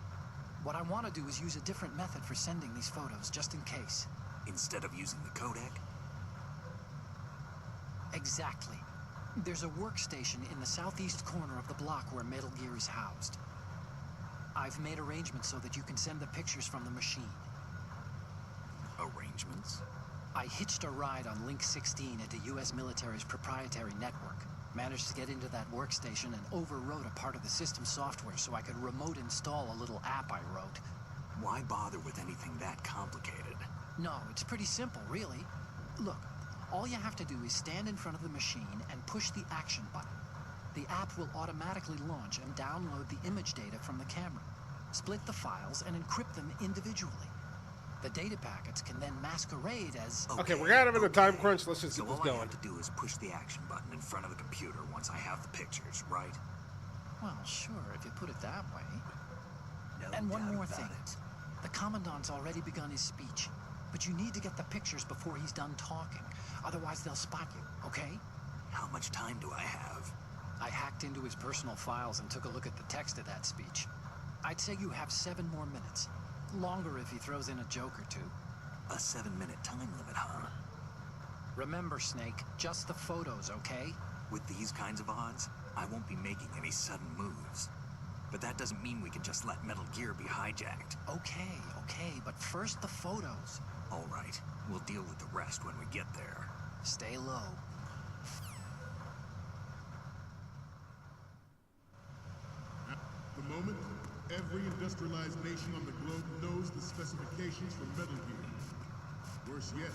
What I want to do is use a different method for sending these photos, just in case. Instead of using the codec? Exactly. There's a workstation in the southeast corner of the block where Metal Gear is housed. I've made arrangements so that you can send the pictures from the machine. Arrangements? I hitched a ride on Link 16 into U.S. military's proprietary network. Managed to get into that workstation and overwrote a part of the system software so I could remote install a little app I wrote. Why bother with anything that complicated? No, it's pretty simple, really. Look, all you have to do is stand in front of the machine and push the action button. The app will automatically launch and download the image data from the camera, split the files, and encrypt them individually. The data packets can then masquerade as... Okay, we're kind of in a time crunch. Let's just get this all I going. have to do is push the action button in front of the computer once I have the pictures, right? Well, sure, if you put it that way. No And one doubt more about thing. it. The Commandant's already begun his speech, but you need to get the pictures before he's done talking. Otherwise, they'll spot you, okay? How much time do I have? I hacked into his personal files and took a look at the text of that speech. I'd say you have 7 more minutes. Longer if he throws in a joke or two. A 7-minute time limit, huh? Remember, Snake, just the photos, okay? With these kinds of odds, I won't be making any sudden moves. But that doesn't mean we can just let Metal Gear be hijacked. Okay, but first the photos. All right, we'll deal with the rest when we get there. Stay low. At the moment, every industrialized nation on the globe knows the specifications for Metal Gear. Worse yet,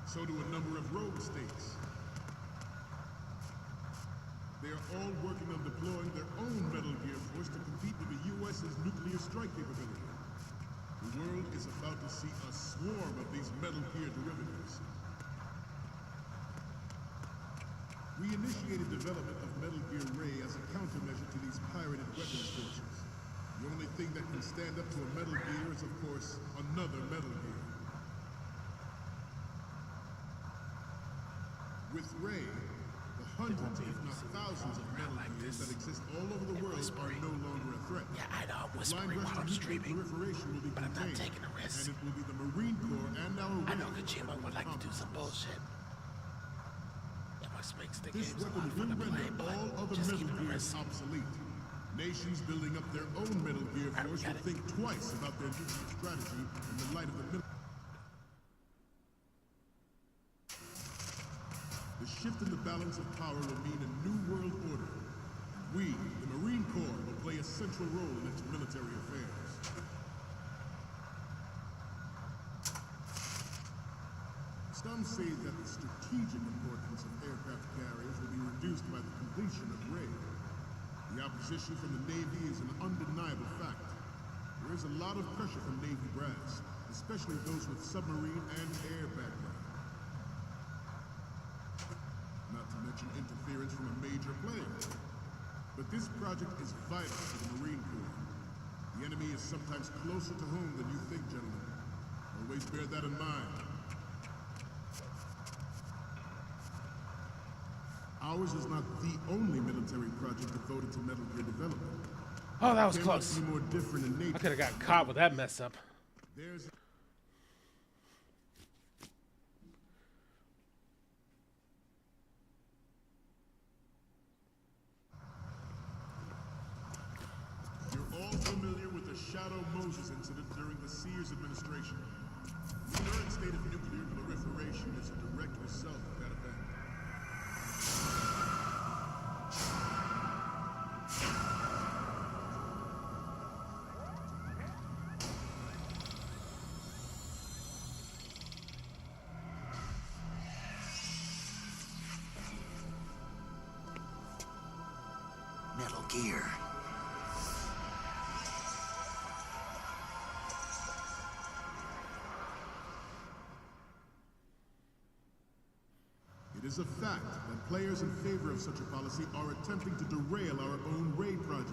so do a number of rogue states. They are all working on deploying their own Metal Gear force to compete with the U.S.'s nuclear strike capability. The world is about to see a swarm of these Metal Gear derivatives. We initiated development of Metal Gear Ray as a countermeasure to these pirated weapons forces. The only thing that can stand up to a Metal Gear is, of course, another Metal Gear. With Ray, the hundreds, if not thousands, of Metal Gears that exist all over the world are no longer a threat. Yeah, I know, I'm whispering while I'm streaming, but I'm not taking a risk. And it will be the Marine Corps and our... I know Kojima would like to do some bullshit. It makes the This games a weapon lot of fun to will play, render but all other just Metal keep it Gears risky. obsolete. Nations building up their own Metal Gear force will think twice about their nuclear strategy in the light of the military. The shift in the balance of power will mean a new world order. We, the Marine Corps, will play a central role in its military affairs. Some say that the strategic importance of aircraft carriers will be reduced by the completion of Ray. The opposition from the Navy is an undeniable fact. There is a lot of pressure from Navy brass, especially those with submarine and air background. Not to mention interference from a major player. But this project is vital to the Marine Corps. The enemy is sometimes closer to home than you think, gentlemen. Always bear that in mind. Ours is not the only military project devoted to Metal Gear development. Oh, that was It close. cannot be more different in nature. I could have gotten caught with that mess up. There's You're all familiar with the Shadow Moses incident during the Sears administration. The current state of nuclear proliferation is a direct result of that event. Metal Gear. It is a fact that players in favor of such a policy are attempting to derail our own Ray project.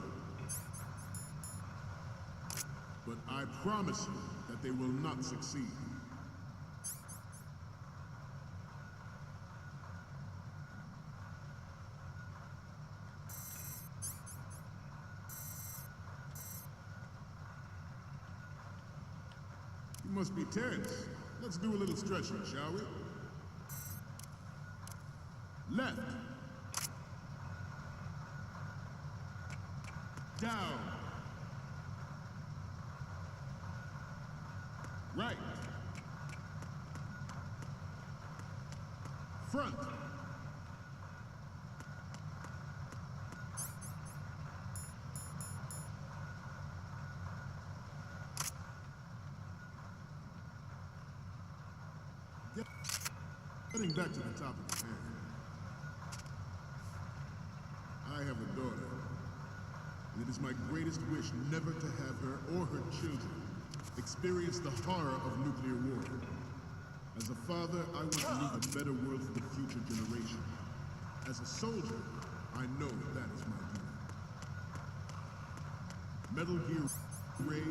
But I promise you that they will not succeed. You must be tense. Let's do a little stretching, shall we? Left. Down. Right. Front. Getting back to the topic at hand. I have a daughter, and it is my greatest wish never to have her or her children experience the horror of nuclear war. As a father, I want to leave a better world for the future generation. As a soldier, I know that is my duty. Metal Gear Ray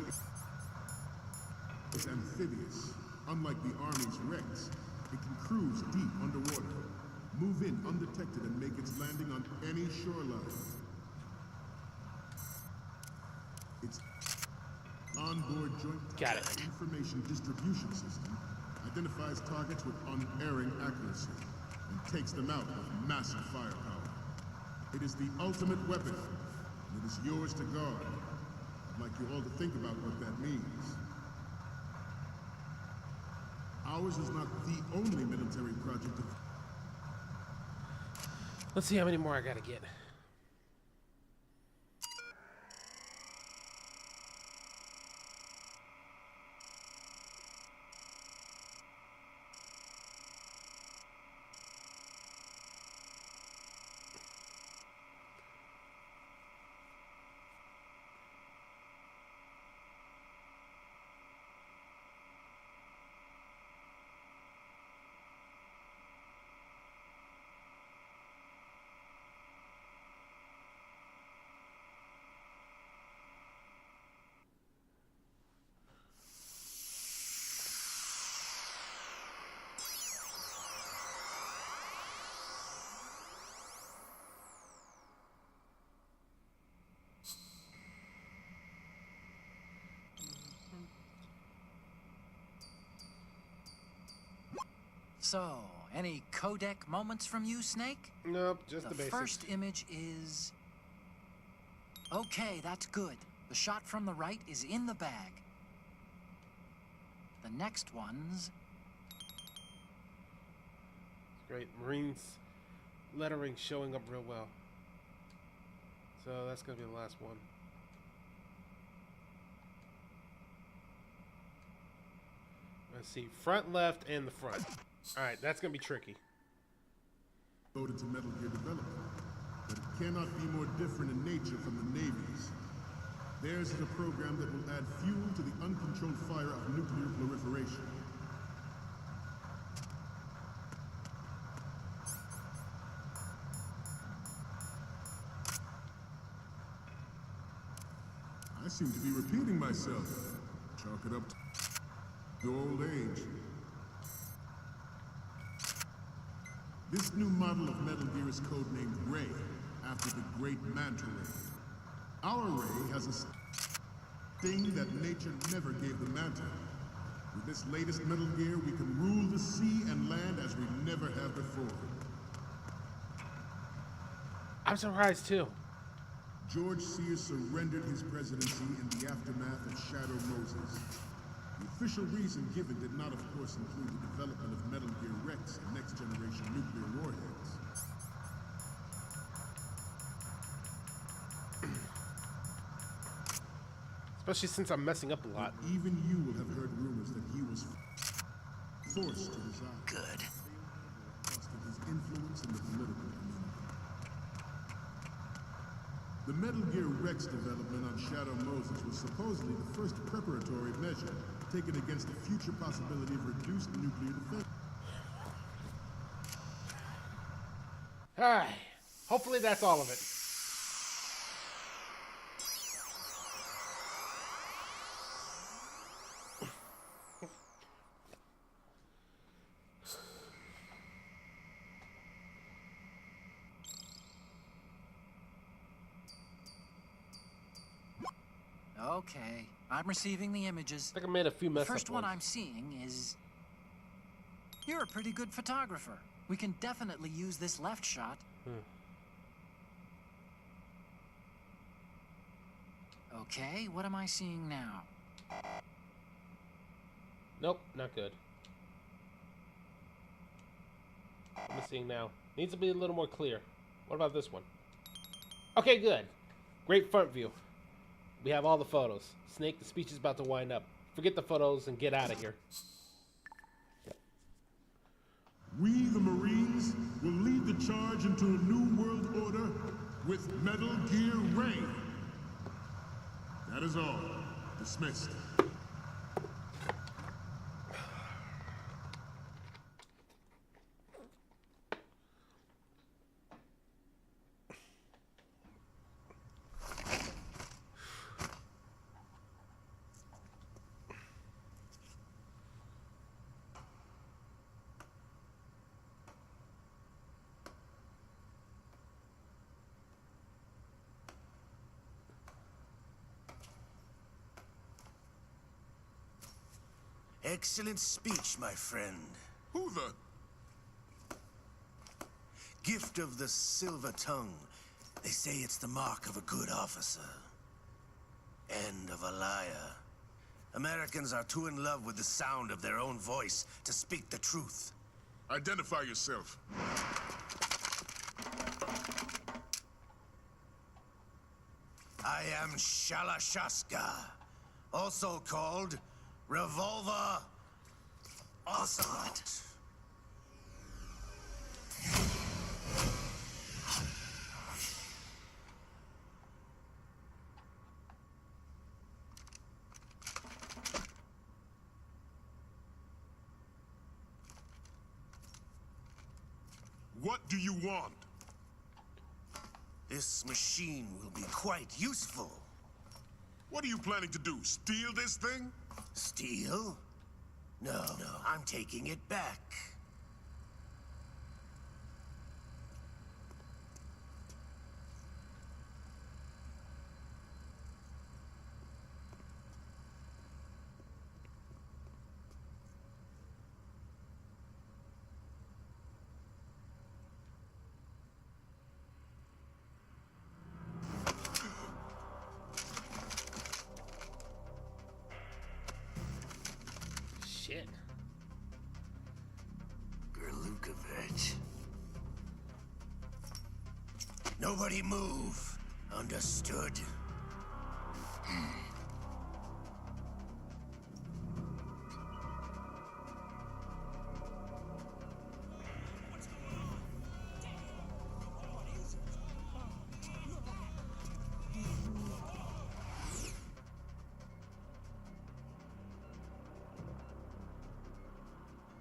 is amphibious. Unlike the Army's Rex, it can cruise deep underwater, move in undetected, and make its landing on any shoreline. Its onboard joint Got it. information distribution system identifies targets with unerring accuracy and takes them out with massive firepower. It is the ultimate weapon, and it is yours to guard. I'd like you all to think about what that means. Ours is not the only military project of... Let's see how many more I gotta get. So, any codec moments from you, Snake? Nope, just the basics. First image is... Okay, that's good. The shot from the right is in the bag. The next one's... Great. Marines lettering showing up real well. So that's going to be the last one. Let's see. Front left and the front. Alright, that's going to be tricky. Devoted to Metal Gear development, but it cannot be more different in nature from the Navy's. Theirs is a program that will add fuel to the uncontrolled fire of nuclear proliferation. I seem to be repeating myself. Chalk it up to old age. This new model of Metal Gear is codenamed Ray, after the great Manta Ray. Our Ray has a sting that nature never gave the Manta. With this latest Metal Gear, we can rule the sea and land as we never have before. I'm surprised too. George Sears surrendered his presidency in the aftermath of Shadow Moses. The official reason given did not, of course, include the development of Metal Gear Rex and next-generation nuclear warheads. Especially since I'm messing up a lot. But even you will have heard rumors that he was forced to resign. Good. Because of his influence in the political community. The Metal Gear Rex development on Shadow Moses was supposedly the first preparatory measure taken against the future possibility of reduced nuclear defense. Alright. Hopefully that's all of it. Okay, I'm receiving the images. I think I made a few mess First up one ones. I'm seeing is... You're a pretty good photographer. We can definitely use this left shot. Okay, what am I seeing now? Nope, not good. What am I seeing now? Needs to be a little more clear. What about this one? Okay, good. Great front view. We have all the photos. Snake, the speech is about to wind up. Forget the photos and get out of here. We, the Marines, will lead the charge into a new world order with Metal Gear Ray. That is all. Dismissed. Excellent speech, my friend. Who the... Gift of the silver tongue. They say it's the mark of a good officer. And of a liar. Americans are too in love with the sound of their own voice to speak the truth. Identify yourself. I am Shalashaska, also called Revolver Ocelot. What do you want? This machine will be quite useful. What are you planning to do? Steal this thing? Steal? No, I'm taking it back. Shit. Gerlukovich. Nobody move. Understood?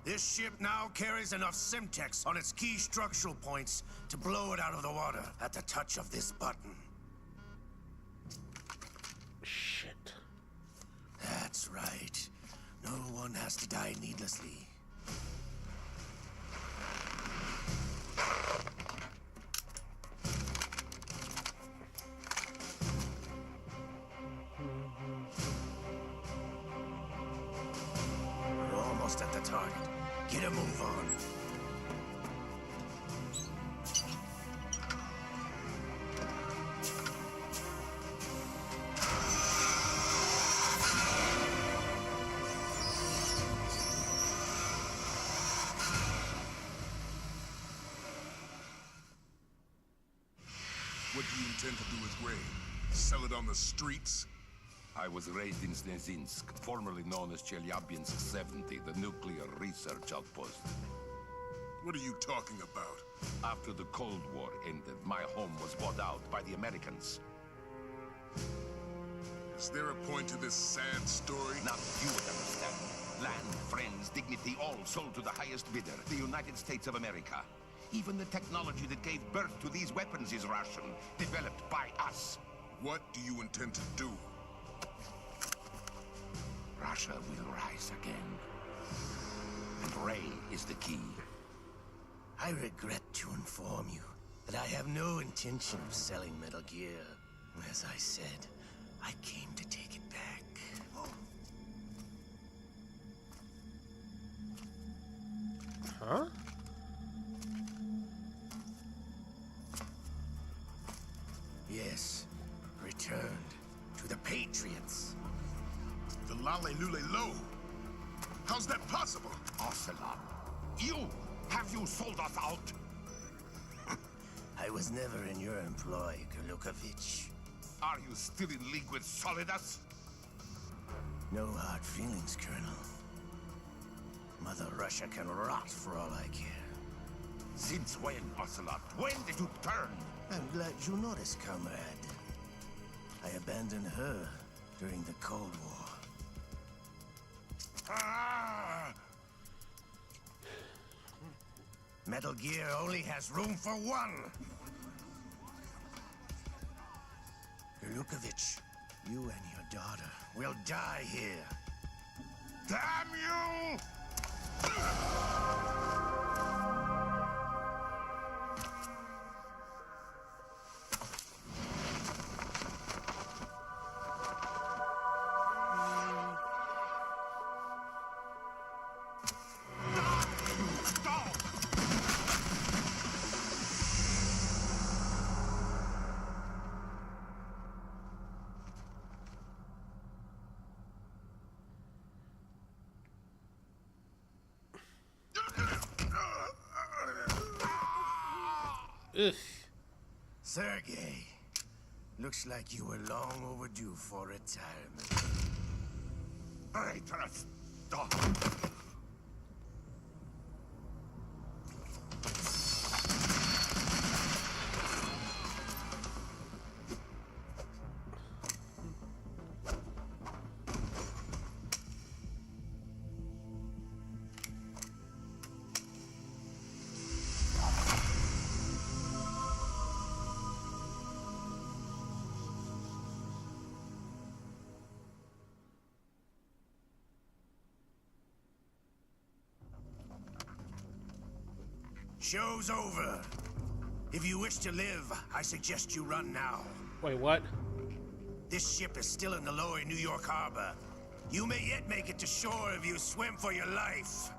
This ship now carries enough Simtex on its key structural points to blow it out of the water at the touch of this button. Shit. That's right. No one has to die needlessly. We're almost at the target. Get a move on. What do you intend to do with Ray? Sell it on the streets? I was raised in Snezinsk, formerly known as Chelyabinsk 70, the nuclear research outpost. What are you talking about? After the Cold War ended, my home was bought out by the Americans. Is there a point to this sad story? Now you would understand. Land, friends, dignity, all sold to the highest bidder, the United States of America. Even the technology that gave birth to these weapons is Russian, developed by us. What do you intend to do? Russia will rise again. And Ray is the key. I regret to inform you that I have no intention of selling Metal Gear. As I said, I came to take it back. Huh? Yes, returned to the Patriots. The Lale Lule Lo? How's that possible? Ocelot, have you sold us out? I was never in your employ, Gerlukovich. Are you still in league with Solidus? No hard feelings, Colonel. Mother Russia can rot for all I care. Since when, Ocelot? When did you turn? I'm glad you noticed, comrade. I abandoned her during the Cold War. Ah! Metal Gear only has room for one! Gerlukovich, you and your daughter will die here. Damn you! Ugh. Sergei, looks like you were long overdue for retirement. Traitorous dog! Show's over. If you wish to live, I suggest you run now. Wait, what? This ship is still in the lower New York harbor. You may yet make it to shore if you swim for your life.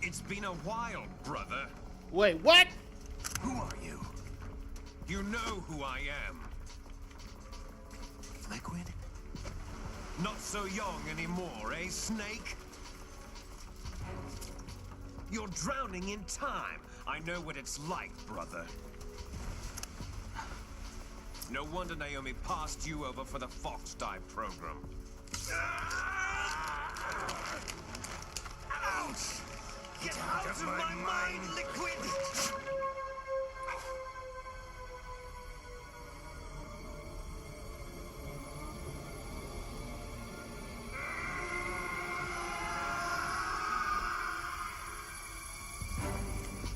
It's been a while, brother. Wait, what? Who are you? You know who I am. Liquid? Not so young anymore, eh, Snake? You're drowning in time. I know what it's like, brother. No wonder Naomi passed you over for the Fox Die program. Ouch! Get out of my mind, Liquid!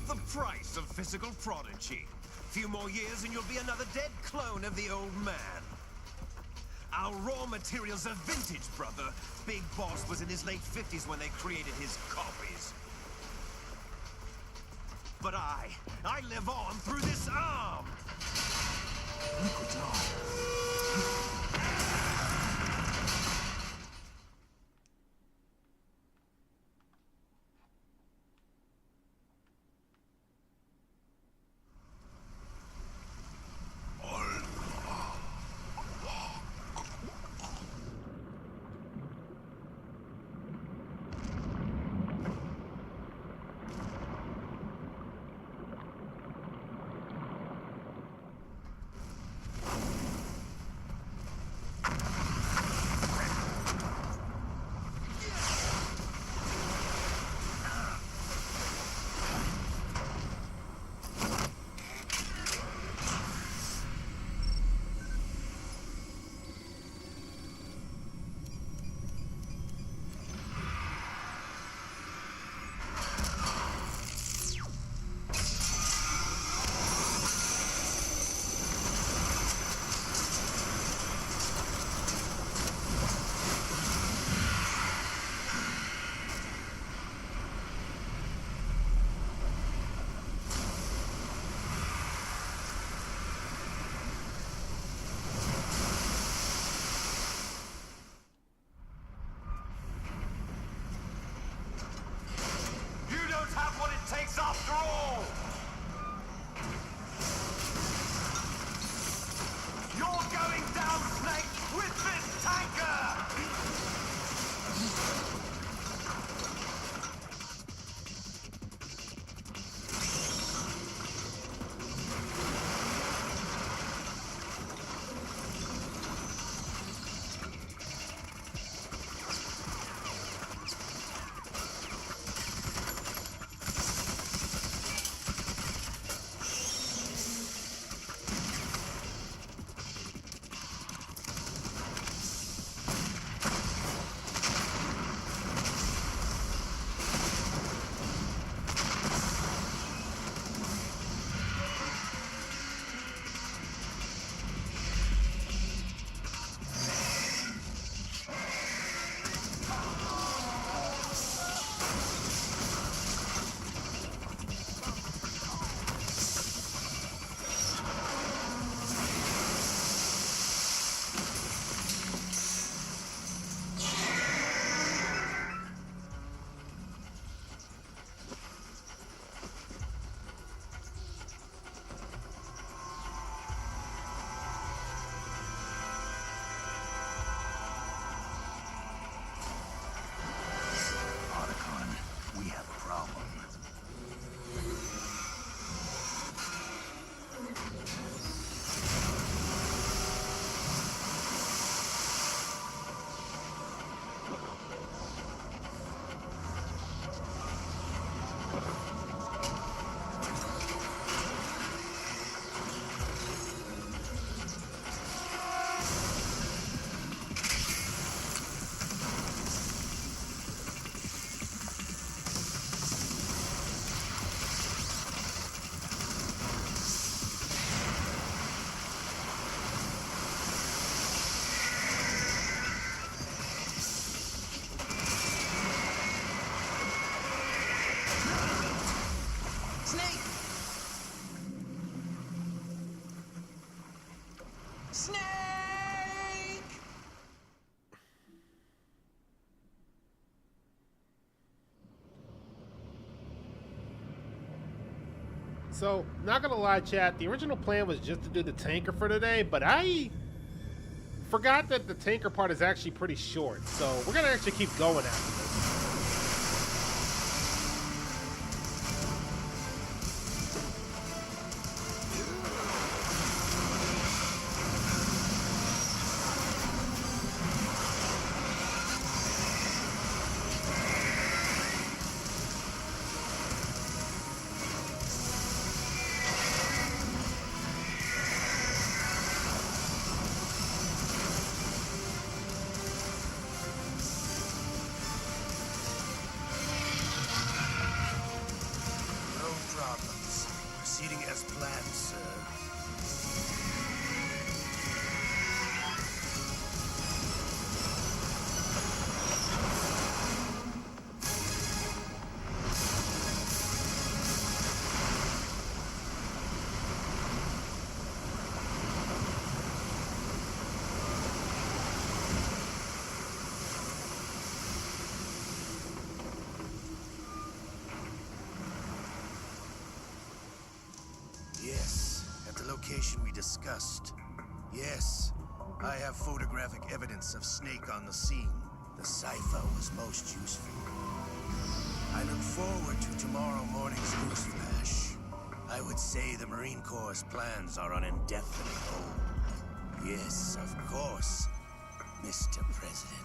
The price of physical prodigy. Few more years and you'll be another dead clone of the old man. Our raw materials are vintage, brother. Big Boss was in his late 50s when they created his copies. But I live on through this arm! Liquid's on. Snake! So, not gonna lie, chat, the original plan was just to do the tanker for today, but I forgot that the tanker part is actually pretty short, so we're gonna actually keep going after this. Proceeding as planned, sir. Yes, at the location we discussed. Yes, I have photographic evidence of Snake on the scene. The cipher was most useful. I look forward to tomorrow morning's news flash. I would say the Marine Corps' plans are on indefinite hold. Yes, of course, Mr. President.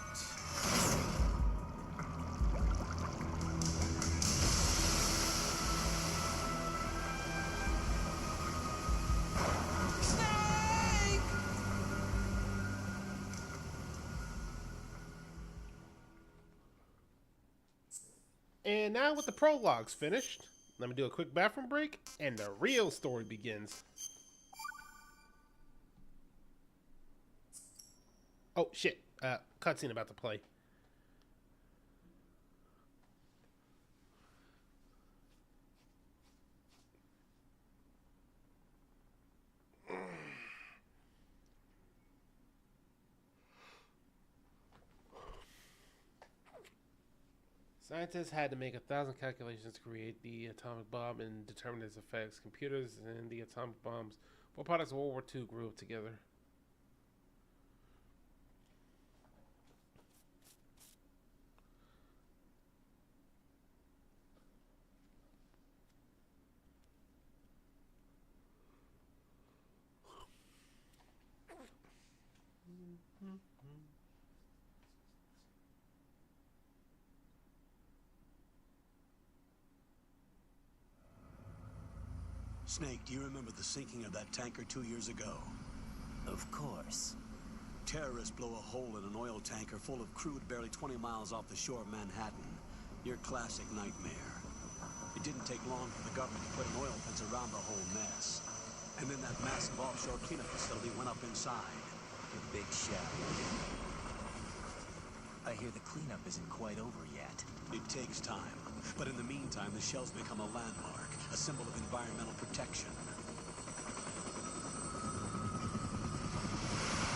And now with the prologues finished, let me do a quick bathroom break, and the real story begins. Oh, shit. Cutscene about to play. Scientists had to make 1,000 calculations to create the atomic bomb and determine its effects. Computers and the atomic bombs, both products of World War II, grew up together. Snake, do you remember the sinking of that tanker 2 years ago? Of course. Terrorists blow a hole in an oil tanker full of crude barely 20 miles off the shore of Manhattan. Your classic nightmare. It didn't take long for the government to put an oil fence around the whole mess. And then that massive offshore cleanup facility went up inside. The Big Shell. I hear the cleanup isn't quite over yet. It takes time. But in the meantime, the shell's become a landmark, a symbol of environmental protection.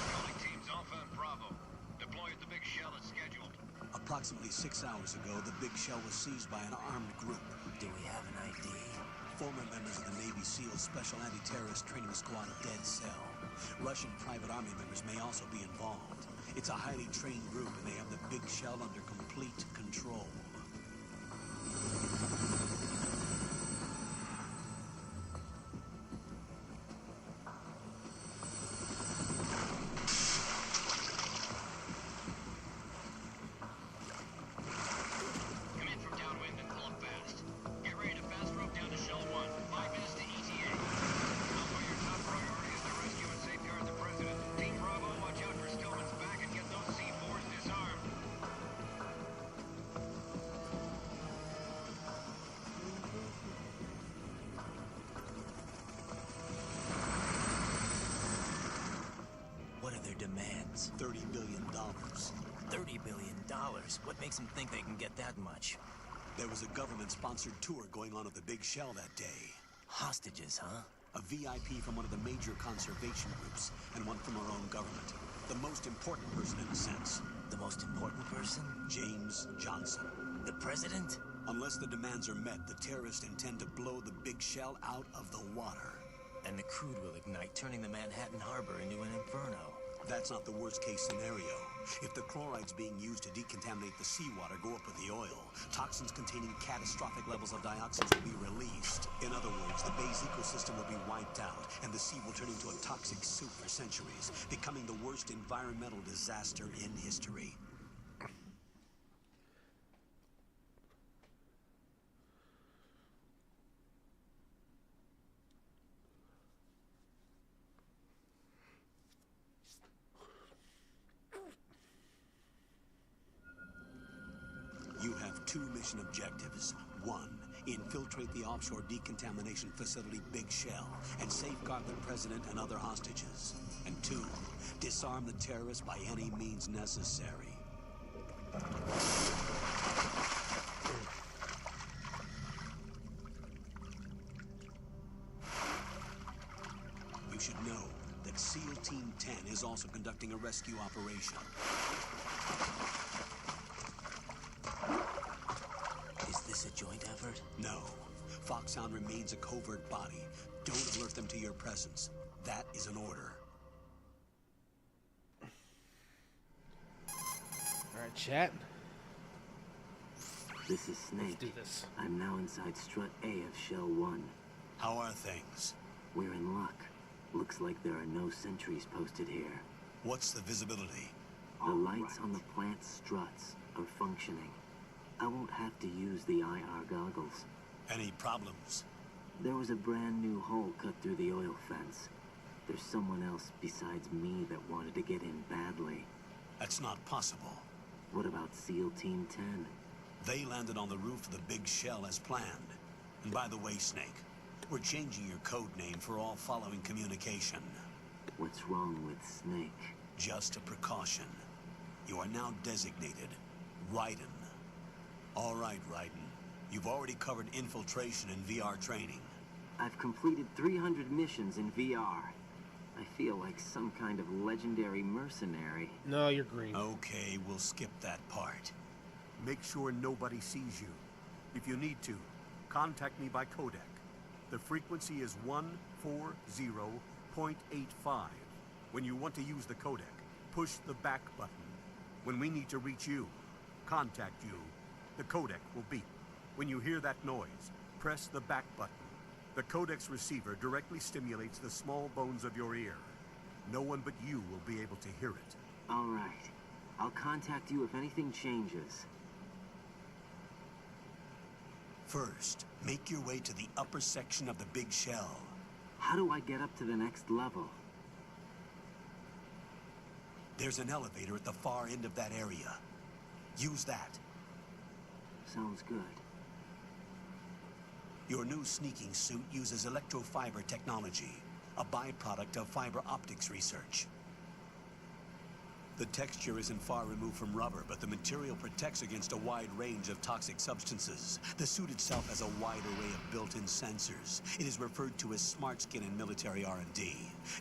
Calling teams Alpha and Bravo. Deploy at the Big Shell as scheduled. Approximately 6 hours ago, the Big Shell was seized by an armed group. Do we have an ID? Former members of the Navy SEALs Special Anti-Terrorist Training Squad Dead Cell. Russian private army members may also be involved. It's a highly trained group, and they have the Big Shell under complete control. Demands. $30 billion. $30 billion? What makes them think they can get that much? There was a government-sponsored tour going on at the Big Shell that day. Hostages, huh? a VIP from one of the major conservation groups, and one from our own government. The most important person in a sense. The most important person? James Johnson. The president? Unless the demands are met, the terrorists intend to blow the big shell out of the water. And the crude will ignite, turning the Manhattan Harbor into an inferno. That's not the worst-case scenario. If the chlorides being used to decontaminate the seawater go up with the oil, toxins containing catastrophic levels of dioxins will be released. In other words, the bay's ecosystem will be wiped out, and the sea will turn into a toxic soup for centuries, becoming the worst environmental disaster in history. You have two mission objectives. One, infiltrate the offshore decontamination facility Big Shell and safeguard the president and other hostages. And two, disarm the terrorists by any means necessary. You should know that SEAL Team 10 is also conducting a rescue operation. Is this a joint effort? No. Foxhound remains a covert body. Don't alert them to your presence. That is an order. Alright, chat. This is Snake. Let's do this. I'm now inside Strut A of Shell 1. How are things? We're in luck. Looks like there are no sentries posted here. What's the visibility? The lights on the plant struts are functioning. I won't have to use the IR goggles. Any problems? There was a brand new hole cut through the oil fence. There's someone else besides me that wanted to get in badly. That's not possible. What about SEAL Team 10? They landed on the roof of the Big Shell as planned. And by the way, Snake, we're changing your code name for all following communication. What's wrong with Snake? Just a precaution. You are now designated Raiden. All right, Raiden. You've already covered infiltration and VR training. I've completed 300 missions in VR. I feel like some kind of legendary mercenary. No, you're green. Okay, we'll skip that part. Make sure nobody sees you. If you need to, contact me by codec. The frequency is 140.85. When you want to use the codec, push the back button. When we need to reach you, contact you, the codec will beep. When you hear that noise, press the back button. The codec's receiver directly stimulates the small bones of your ear. No one but you will be able to hear it. All right. I'll contact you if anything changes. First, make your way to the upper section of the Big Shell. How do I get up to the next level? There's an elevator at the far end of that area. Use that. Sounds good. Your new sneaking suit uses electrofiber technology, a byproduct of fiber optics research. The texture isn't far removed from rubber, but the material protects against a wide range of toxic substances. The suit itself has a wide array of built-in sensors. It is referred to as smart skin in military R&D.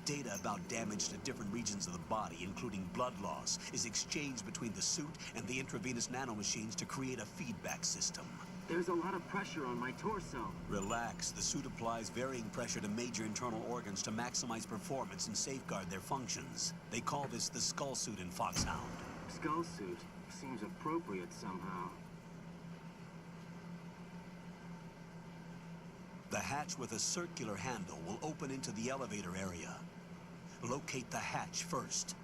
Data about damage to different regions of the body, including blood loss, is exchanged between the suit and the intravenous nanomachines to create a feedback system. There's a lot of pressure on my torso. Relax. The suit applies varying pressure to major internal organs to maximize performance and safeguard their functions. They call this the skull suit in Foxhound. Skull suit seems appropriate somehow. The hatch with a circular handle will open into the elevator area. Locate the hatch first.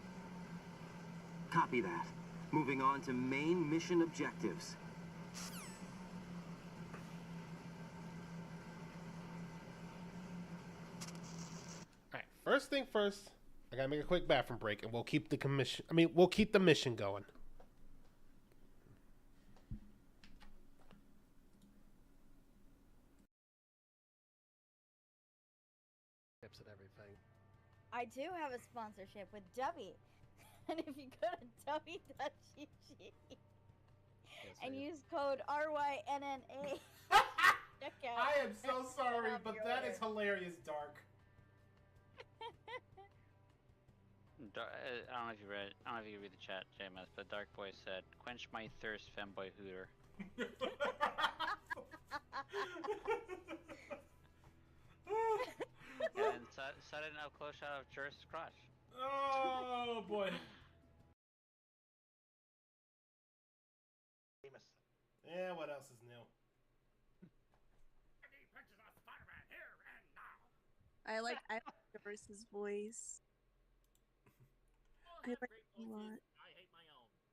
Copy that. Moving on to main mission objectives. Alright, first thing first, I gotta make a quick bathroom break and we'll keep the we'll keep the mission going. Tips and everything. I do have a sponsorship with Dubby. And if you go to Dubby.gg and use code RYNNA, I am so sorry, but that is hilarious, Dark. I don't know if you read. I don't know if you read the chat, JMS, but Dark Boy said, "Quench my thirst, femboy hooter." And sudden up close shot of Jer's crotch. Oh boy. Famous. Yeah, what else is new? I like Doris's voice. I like it a lot.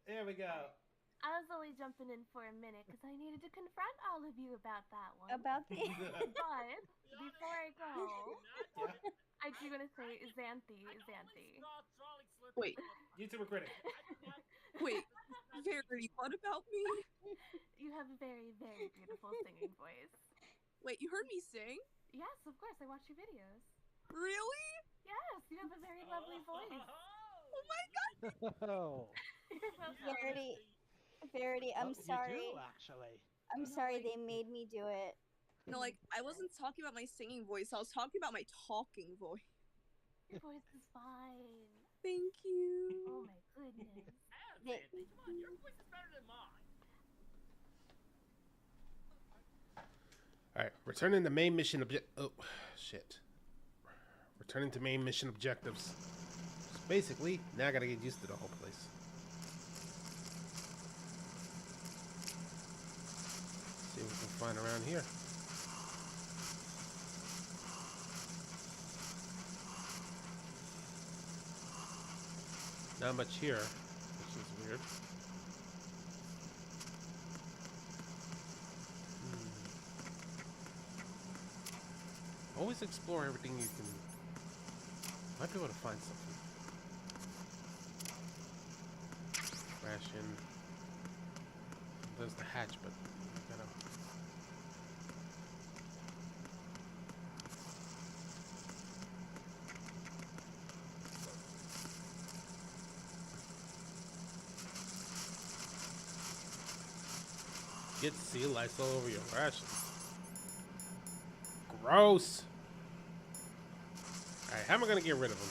There we go. I was only jumping in for a minute because I needed to confront all of you about that one. About the. But before I go, I do want to say Xanthi. Wait. YouTuber critic. Wait. Verity, what about me? You have a very, very beautiful singing voice. Wait, you heard me sing? Yes, of course. I watch your videos. Really? Yes, you have a very lovely voice. Oh my god! Oh. Verity, I'm sorry. You do, actually. I'm sorry they made me do it. No, like, I wasn't talking about my singing voice. I was talking about my talking voice. Your voice is fine. Thank you. Oh my goodness. Come on, your voice is better than mine. Alright, returning to main mission oh, shit. Returning to main mission objectives. So basically, now I gotta get used to the whole place. See what we can find around here. Not much here, which is weird. Always explore everything you can. Might be able to find something. Ration. There's the hatch, but I gotta. Get sea lice all over your ration. Gross. Alright, how am I gonna get rid of them?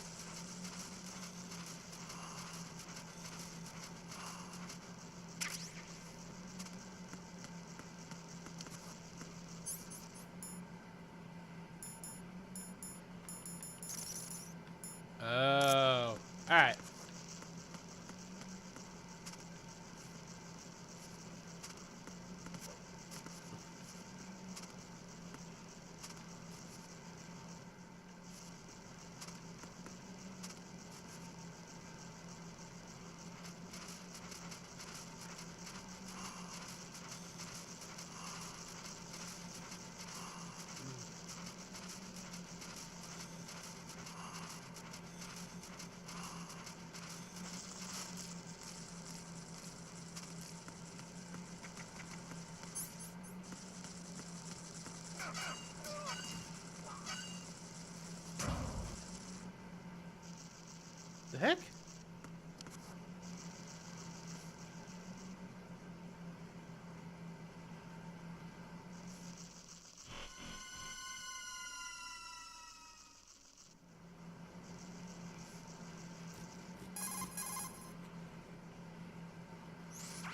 Oh, alright. The heck?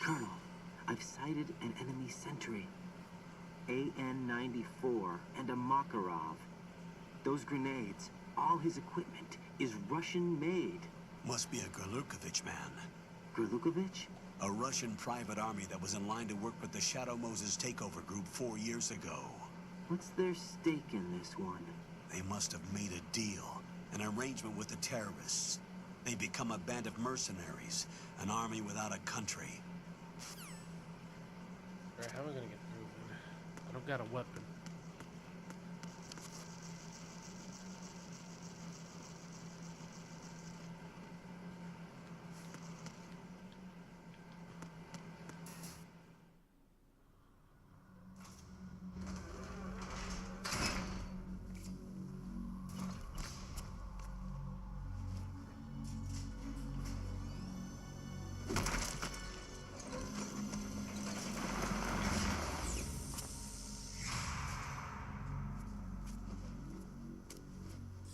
Colonel, I've sighted an enemy sentry. AN-94 and a Makarov. Those grenades, all his equipment, is Russian-made. Must be a Gerlukovich man. Gerlukovich? A Russian private army that was in line to work with the Shadow Moses takeover group 4 years ago. What's their stake in this one? They must have made a deal, an arrangement with the terrorists. They become a band of mercenaries, an army without a country. Alright, how am I gonna get through then? I don't got a weapon.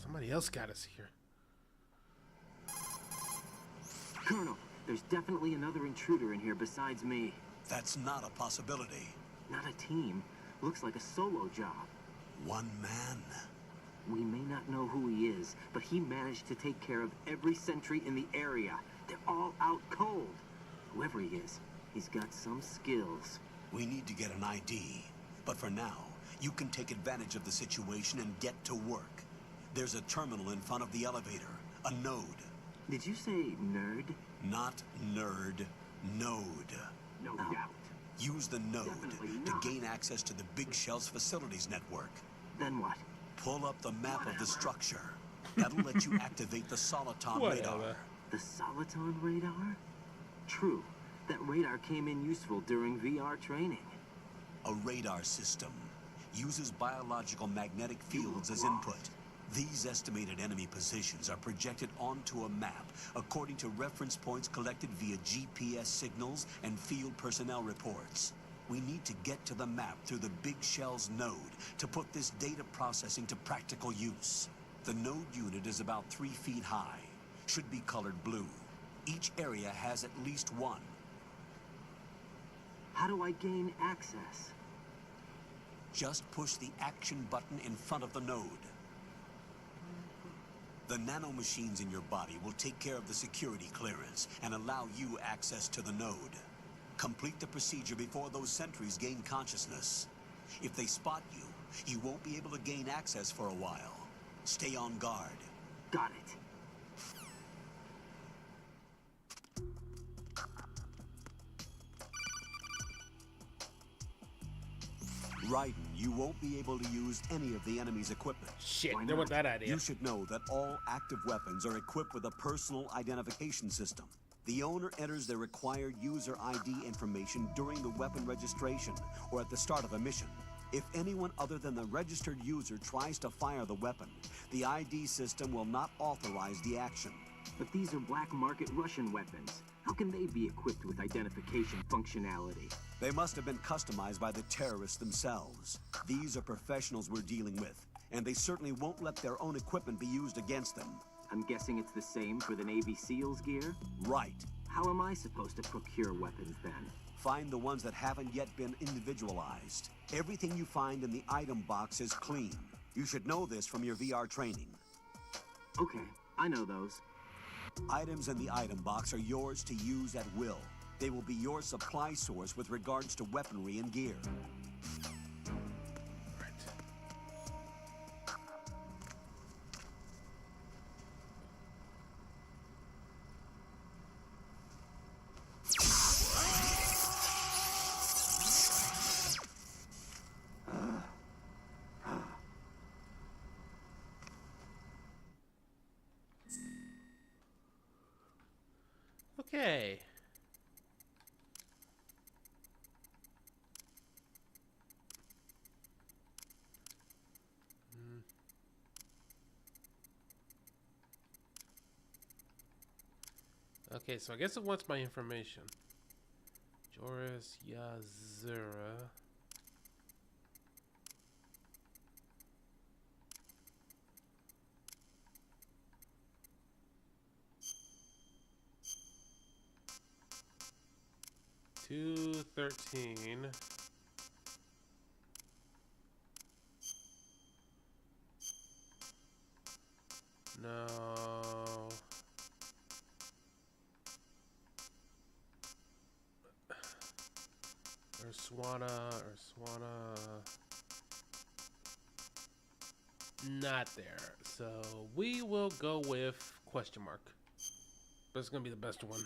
Somebody else got us here. Colonel, there's definitely another intruder in here besides me. That's not a possibility. Not a team. Looks like a solo job. One man? We may not know who he is, but he managed to take care of every sentry in the area. They're all out cold. Whoever he is, he's got some skills. We need to get an ID. But for now, you can take advantage of the situation and get to work. There's a terminal in front of the elevator. A node. Did you say nerd? Not nerd. Node. No doubt. Use the node to gain access to the Big Shell's facilities network. Then what? Pull up the map of the structure. That'll let you activate the Soliton radar. The Soliton radar? True. That radar came in useful during VR training. A radar system uses biological magnetic fields as input. These estimated enemy positions are projected onto a map according to reference points collected via GPS signals and field personnel reports. We need to get to the map through the Big Shell's node to put this data processing to practical use. The node unit is about 3 feet high. Should be colored blue. Each area has at least one. How do I gain access? Just push the action button in front of the node. The nanomachines in your body will take care of the security clearance and allow you access to the node. Complete the procedure before those sentries gain consciousness. If they spot you, you won't be able to gain access for a while. Stay on guard. Got it. Raiden, you won't be able to use any of the enemy's equipment. Shit, there was that idea. You should know that all active weapons are equipped with a personal identification system. The owner enters their required user ID information during the weapon registration or at the start of a mission. If anyone other than the registered user tries to fire the weapon, the ID system will not authorize the action. But these are black market Russian weapons. How can they be equipped with identification functionality? They must have been customized by the terrorists themselves. These are professionals we're dealing with, and they certainly won't let their own equipment be used against them. I'm guessing it's the same for the Navy SEALs gear? Right. How am I supposed to procure weapons then? Find the ones that haven't yet been individualized. Everything you find in the item box is clean. You should know this from your VR training. Okay, I know those. Items in the item box are yours to use at will. They will be your supply source with regards to weaponry and gear. Okay. Okay, so I guess it wants my information. Joris Yazura. $213. No. Urswana. Not there. So we will go with question mark. But it's gonna be the best one.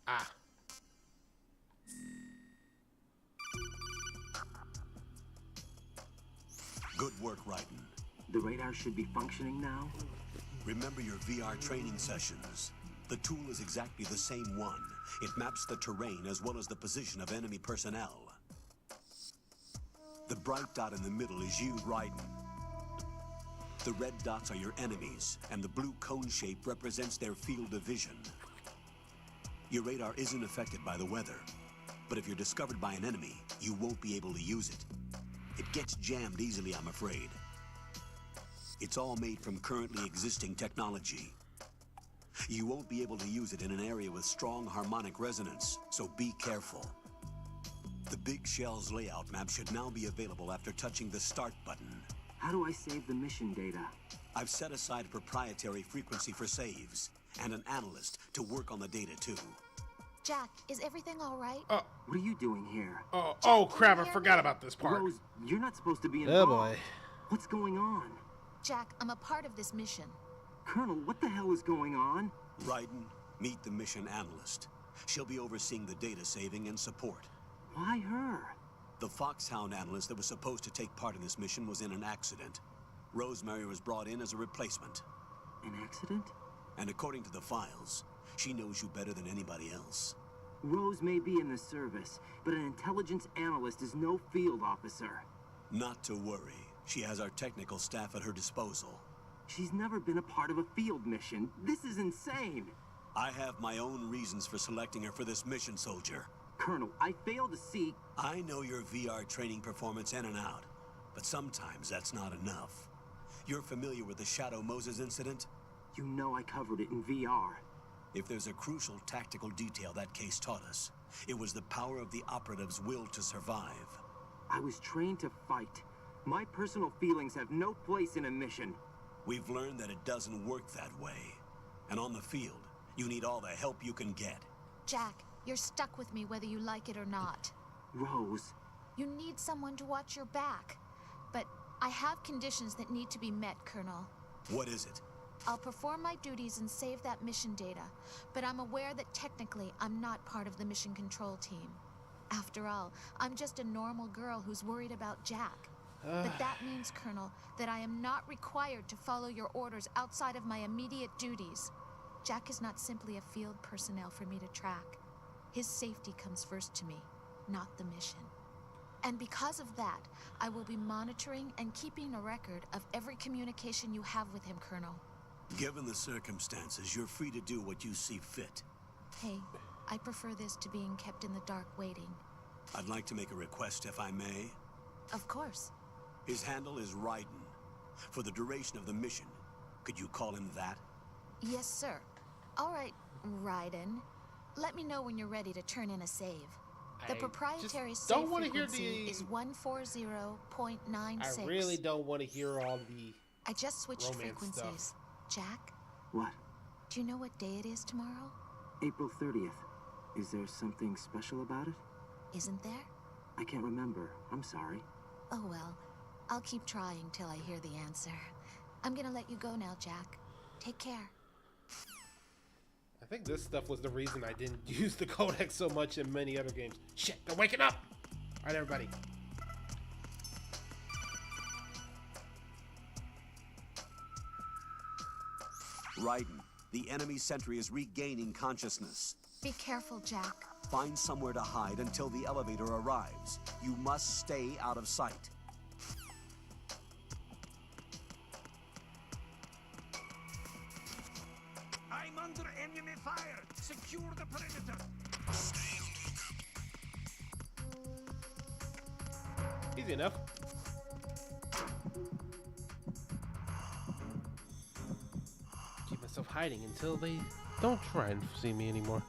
Ah. Good work, Raiden. The radar should be functioning now? Remember your VR training sessions. The tool is exactly the same one. It maps the terrain as well as the position of enemy personnel. The bright dot in the middle is you, Raiden. The red dots are your enemies, and the blue cone shape represents their field of vision. Your radar isn't affected by the weather, but if you're discovered by an enemy, you won't be able to use it. It gets jammed easily, I'm afraid. It's all made from currently existing technology. You won't be able to use it in an area with strong harmonic resonance, so be careful. The Big Shell's layout map should now be available after touching the Start button. How do I save the mission data? I've set aside a proprietary frequency for saves, and an analyst to work on the data too. Jack, is everything all right? What are you doing here? Oh crap, I forgot about this part. Rose, you're not supposed to be Oh involved. boy. What's going on? Jack, I'm a part of this mission. Colonel, what the hell is going on? Raiden, meet the mission analyst. She'll be overseeing the data saving and support. Why her? The Foxhound analyst that was supposed to take part in this mission was in an accident. Rosemary was brought in as a replacement. An accident? And according to the files, she knows you better than anybody else. Rose may be in the service, but an intelligence analyst is no field officer. Not to worry. She has our technical staff at her disposal. She's never been a part of a field mission. This is insane. I have my own reasons for selecting her for this mission, soldier. Colonel, I fail to see... I know your VR training performance in and out, but sometimes that's not enough. You're familiar with the Shadow Moses incident? You know I covered it in VR. If there's a crucial tactical detail that case taught us, it was the power of the operative's will to survive. I was trained to fight. My personal feelings have no place in a mission. We've learned that it doesn't work that way. And on the field, you need all the help you can get. Jack, you're stuck with me whether you like it or not. Rose. You need someone to watch your back. But I have conditions that need to be met, Colonel. What is it? I'll perform my duties and save that mission data, but I'm aware that technically I'm not part of the mission control team. After all, I'm just a normal girl who's worried about Jack. But that means, Colonel, that I am not required to follow your orders outside of my immediate duties. Jack is not simply a field personnel for me to track. His safety comes first to me, not the mission. And because of that, I will be monitoring and keeping a record of every communication you have with him, Colonel. Given the circumstances, you're free to do what you see fit. Hey, I prefer this to being kept in the dark waiting. I'd like to make a request, if I may. Of course. His handle is Raiden. For the duration of the mission, could you call him that? Yes, sir. All right, Raiden. Let me know when you're ready to turn in a save. The proprietary save frequency is 140.96. I really don't want to hear all the I just switched romance frequencies. stuff. Jack, What? do you know what day it is tomorrow? April 30th. Is there something special about it? Isn't there? I can't remember. I'm sorry. Oh well, I'll keep trying till I hear the answer. I'm gonna let you go now, Jack. Take care. I think this stuff was the reason I didn't use the codec so much in many other games. Shit, they're waking up! Alright, everybody. Raiden, the enemy sentry is regaining consciousness. Be careful, Jack. Find somewhere to hide until the elevator arrives. You must stay out of sight. I'm under enemy fire. Secure the perimeter. Easy enough. Keep myself hiding until they don't try and see me anymore.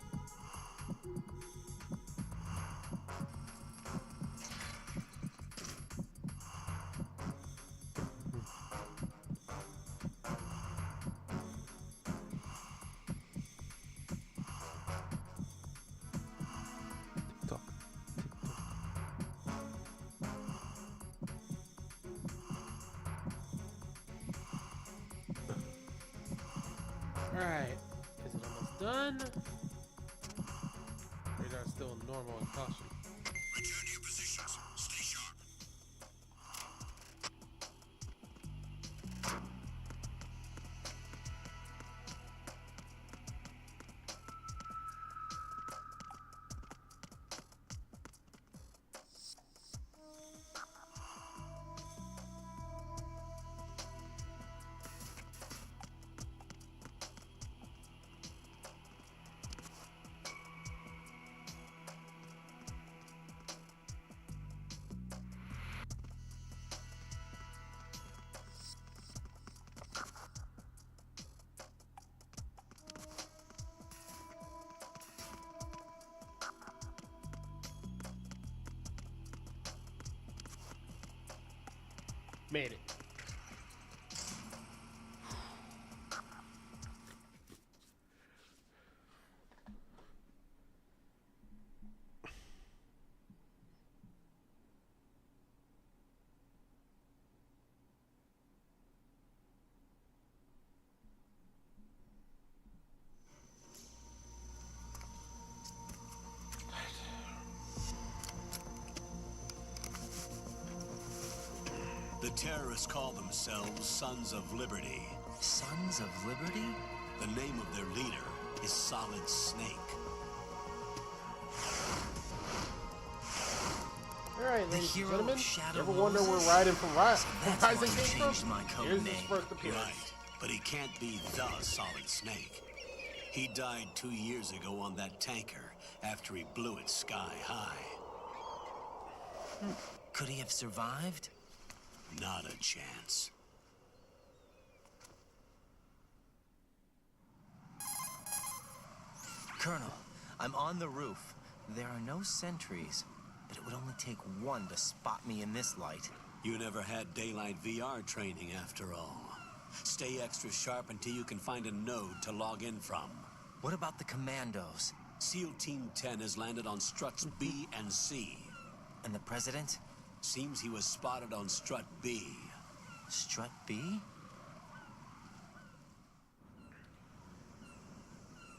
Alright, is it almost done? Radar's still normal and caution. Return to your positions. Stay sharp. Made it. The terrorists call themselves Sons of Liberty. Sons of Liberty? The name of their leader is Solid Snake. Alright, ladies and hero gentlemen, of Shadow ever wonder where Moses? Raiden from That's why Rising you came changed from? my code Here's his name. first appearance. Right, but he can't be the Solid Snake. He died 2 years ago on that tanker after he blew it sky high. Could he have survived? Not a chance. Colonel, I'm on the roof. There are no sentries, but it would only take one to spot me in this light. You never had daylight VR training after all. Stay extra sharp until you can find a node to log in from. What about the commandos? SEAL Team 10 has landed on struts B and C. And the president? Seems he was spotted on strut B. Strut B?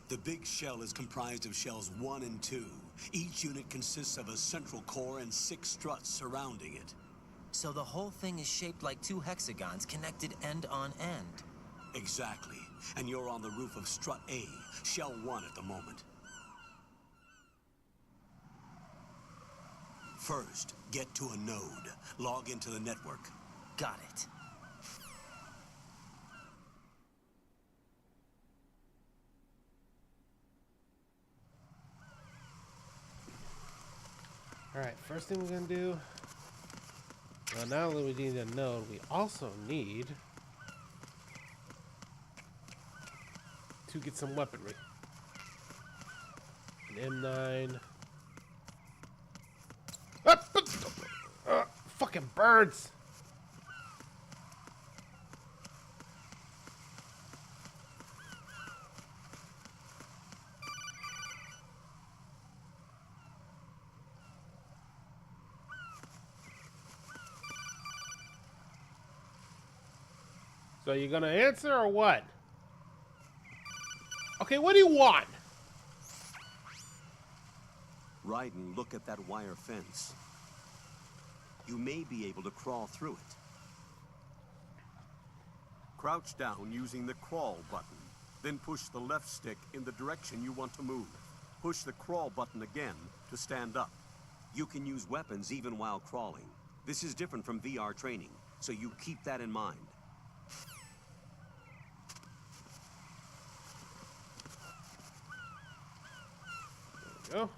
The big shell is comprised of shells 1 and 2. Each unit consists of a central core and 6 struts surrounding it. So the whole thing is shaped like 2 hexagons connected end on end. Exactly. And you're on the roof of strut A, shell 1 at the moment. First, get to a node. Log into the network. Got it. Alright, first thing we're gonna do. Well, not only we need a node, we also need to get some weaponry. An M9. Fucking birds! So you gonna answer or what? Okay, what do you want? Raiden, look at that wire fence. You may be able to crawl through it. Crouch down using the crawl button. Then push the left stick in the direction you want to move. Push the crawl button again to stand up. You can use weapons even while crawling. This is different from VR training, so you keep that in mind. There we go.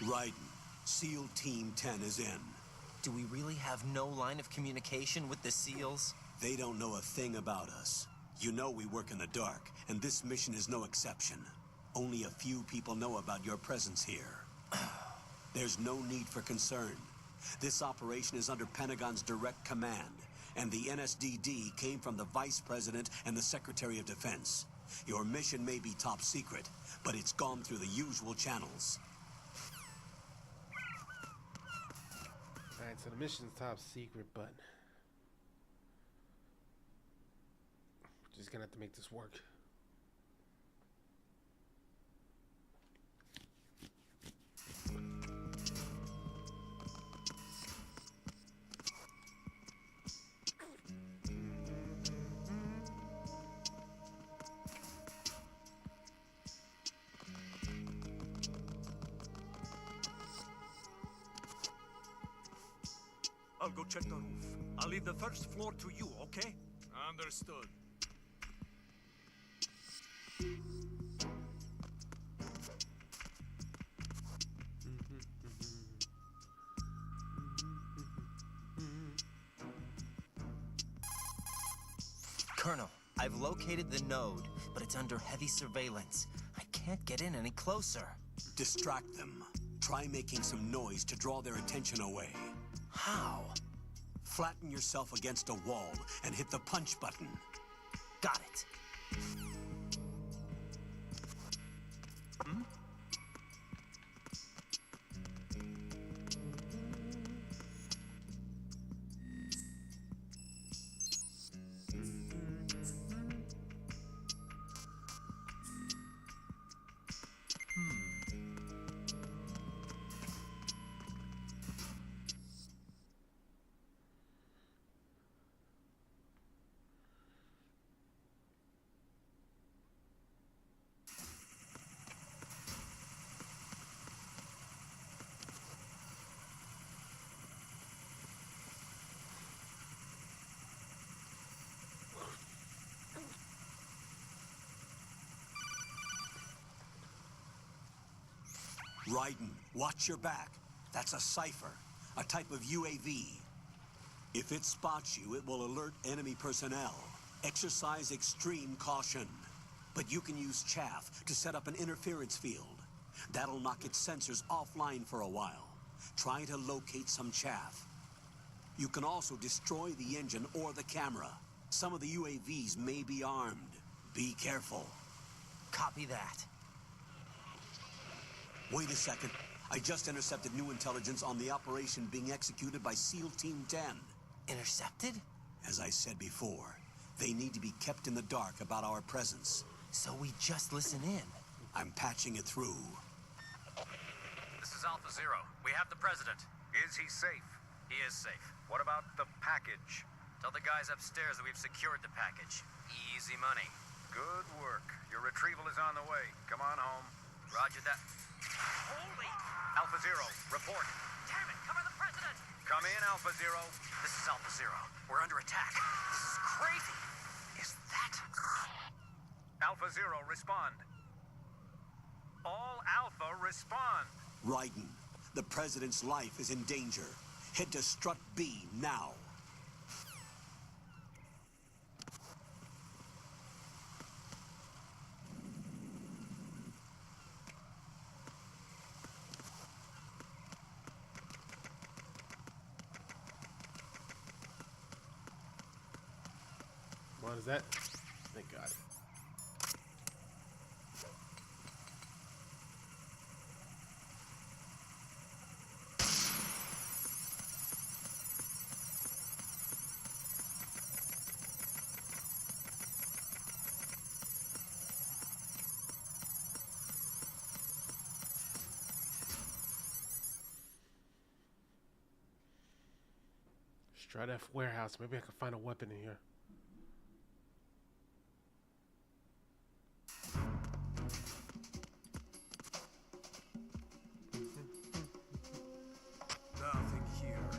Raiden, SEAL Team 10 is in. Do we really have no line of communication with the SEALs? They don't know a thing about us. You know we work in the dark, and this mission is no exception. Only a few people know about your presence here. There's no need for concern. This operation is under Pentagon's direct command, and the NSDD came from the Vice President and the Secretary of Defense. Your mission may be top secret, but it's gone through the usual channels. Alright, so the mission's top secret, but we're just gonna have to make this work. I'll go check the roof. I'll leave the first floor to you, okay? Understood. Colonel, I've located the node, but it's under heavy surveillance. I can't get in any closer. Distract them. Try making some noise to draw their attention away. How? Flatten yourself against a wall and hit the punch button. Got it. Raiden, watch your back. That's a cipher, a type of UAV. If it spots you, it will alert enemy personnel. Exercise extreme caution. But you can use chaff to set up an interference field. That'll knock its sensors offline for a while. Try to locate some chaff. You can also destroy the engine or the camera. Some of the UAVs may be armed. Be careful. Copy that. Wait a second. I just intercepted new intelligence on the operation being executed by SEAL Team 10. Intercepted? As I said before, they need to be kept in the dark about our presence. So we just listen in. I'm patching it through. This is Alpha Zero. We have the president. Is he safe? He is safe. What about the package? Tell the guys upstairs that we've secured the package. Easy money. Good work. Your retrieval is on the way. Come on home. Roger that. Holy! Alpha Zero, report. Damn it, cover the president! Come in, Alpha Zero. This is Alpha Zero. We're under attack. This is crazy. Is that... Alpha Zero, respond. All Alpha, respond. Raiden, the president's life is in danger. Head to Strut B now. What is that? Thank God. Strut F warehouse. Maybe I can find a weapon in here. Nothing here.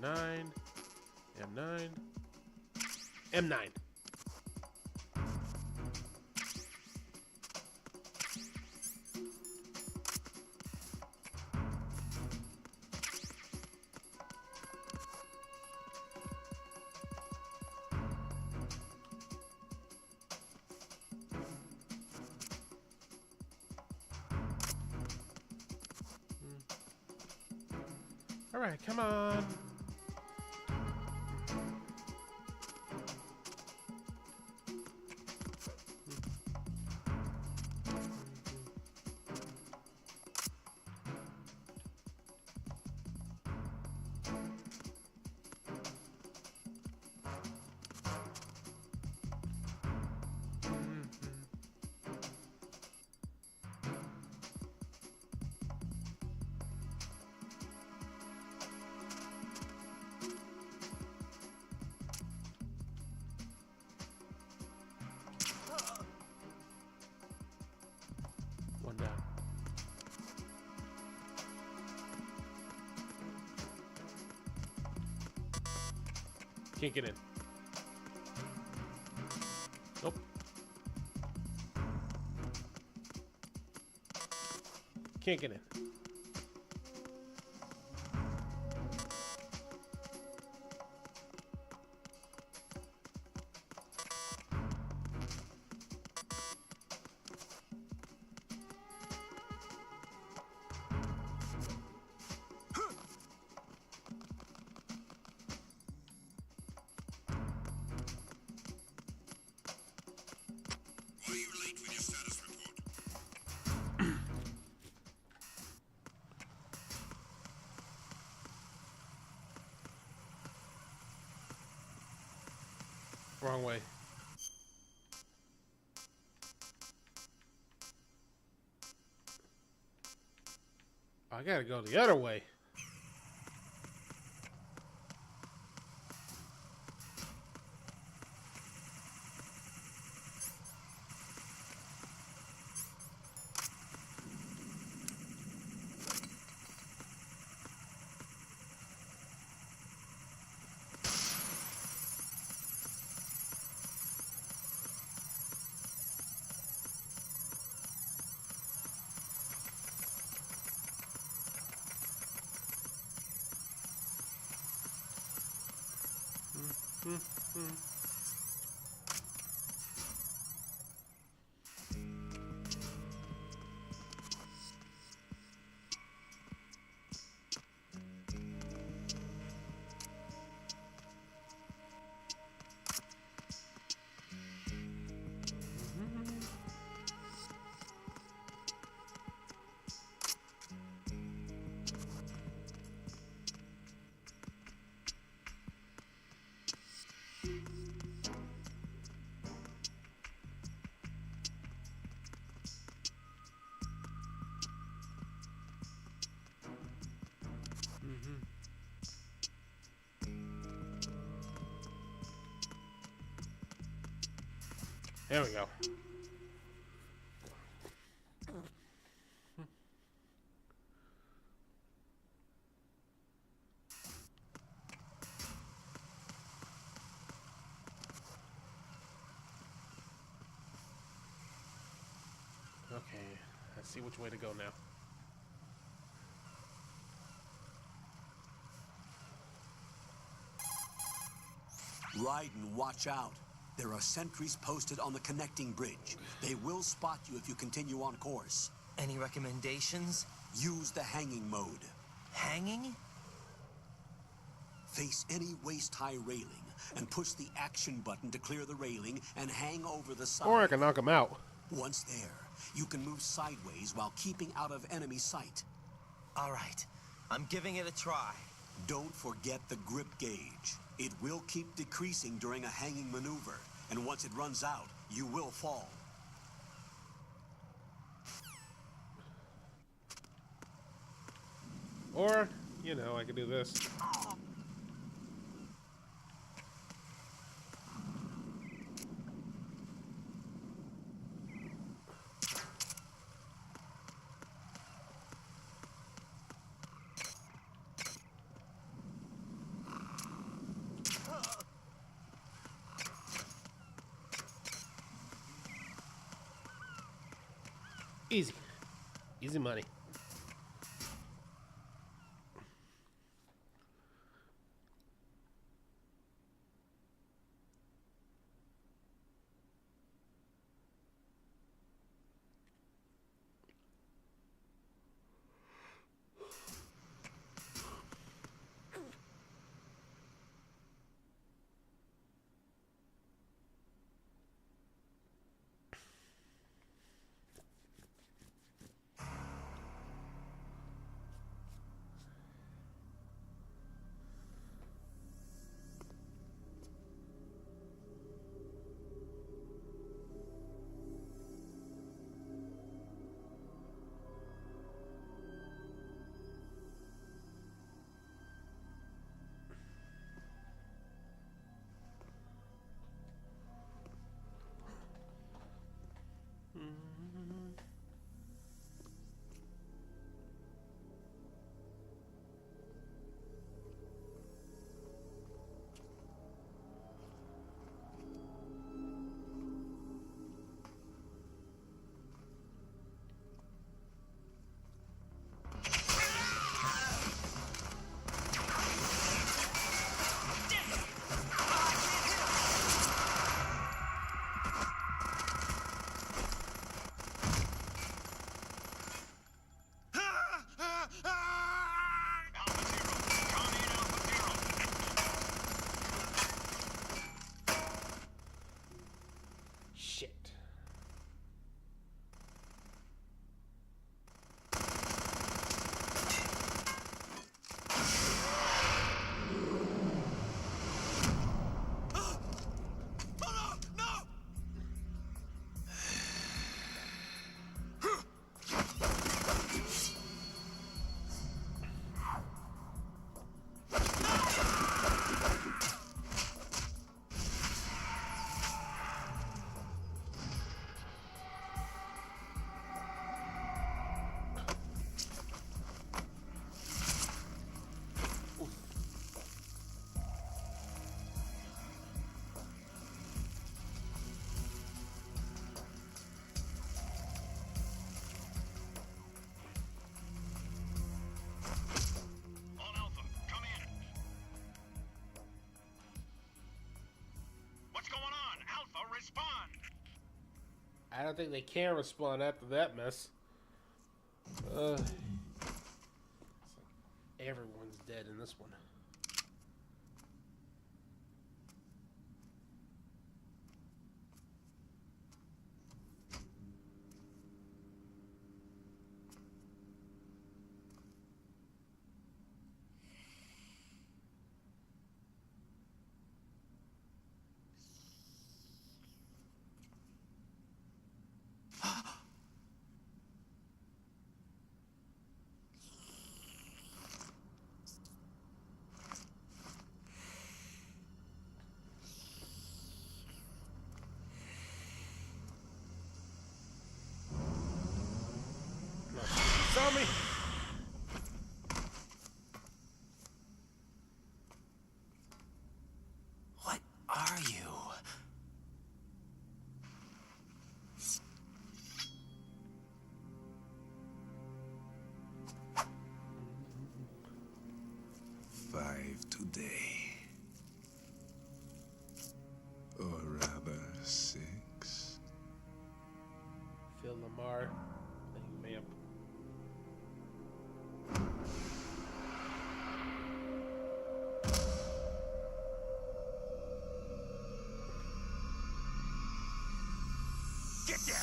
M9. M9. M9. All right, come on. One down. Can't get in. Nope. Can't get in. wrong way. I gotta go the other way. There we go. Okay, let's see which way to go now. Raiden, watch out. There are sentries posted on the connecting bridge. They will spot you if you continue on course. Any recommendations? Use the hanging mode. Hanging? Face any waist-high railing and push the action button to clear the railing and hang over the side. Or I can knock him out. Once there, you can move sideways while keeping out of enemy sight. All right, I'm giving it a try. Don't forget the grip gauge. It will keep decreasing during a hanging maneuver, and once it runs out, you will fall. Or, you know, I could do this. Easy. Easy money. don't think they can respond after that mess. Everyone's dead in this one. Saw me. What are you? Five today. Or rather, 6. Phil Lamar. Thank you, ma'am. Get down!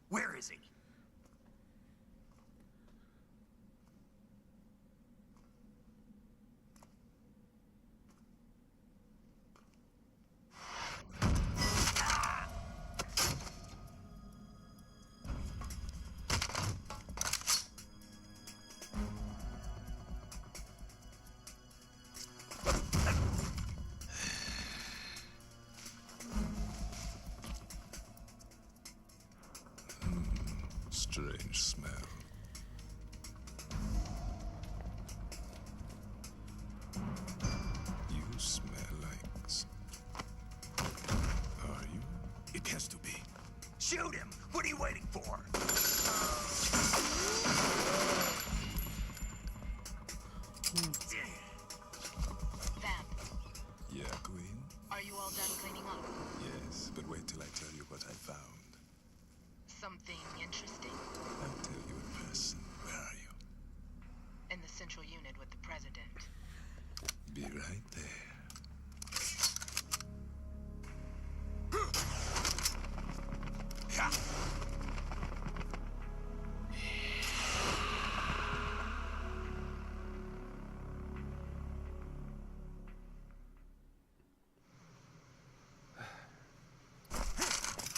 Where is he? Strange smell. You smell like... Are you? It has to be. Shoot him! What are you waiting for? Vamp, Yeah, Queen? are you all done cleaning up? Yes, but wait till I tell you what I found. Something interesting? I'll tell you in person. Where are you? In the central unit with the president. Be right there.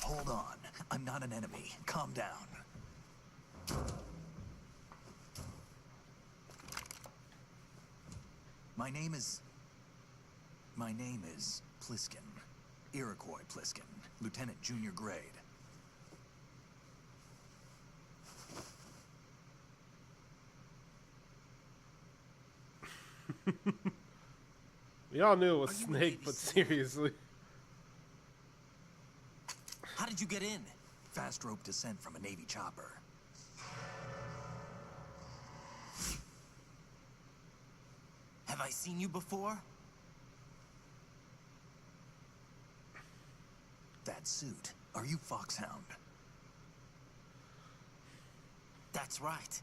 Hold on. I'm not an enemy. Calm down. My name is Pliskin. Iroquois Pliskin. Lieutenant Junior Grade. We all knew it was Snake, but seriously. How did you get in? Fast rope descent from a Navy chopper. Have I seen you before? That suit. Are you Foxhound? That's right.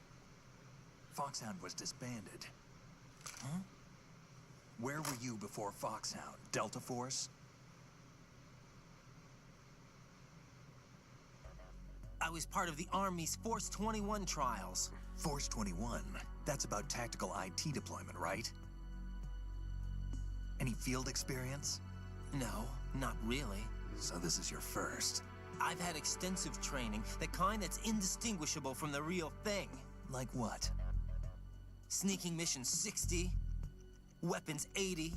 Foxhound was disbanded. Huh? Where were you before Foxhound? Delta Force? I was part of the Army's Force 21 trials. Force 21? That's about tactical IT deployment, right? Any field experience? No, not really. So this is your first. I've had extensive training, the kind that's indistinguishable from the real thing. Like what? Sneaking mission 60, weapons 80,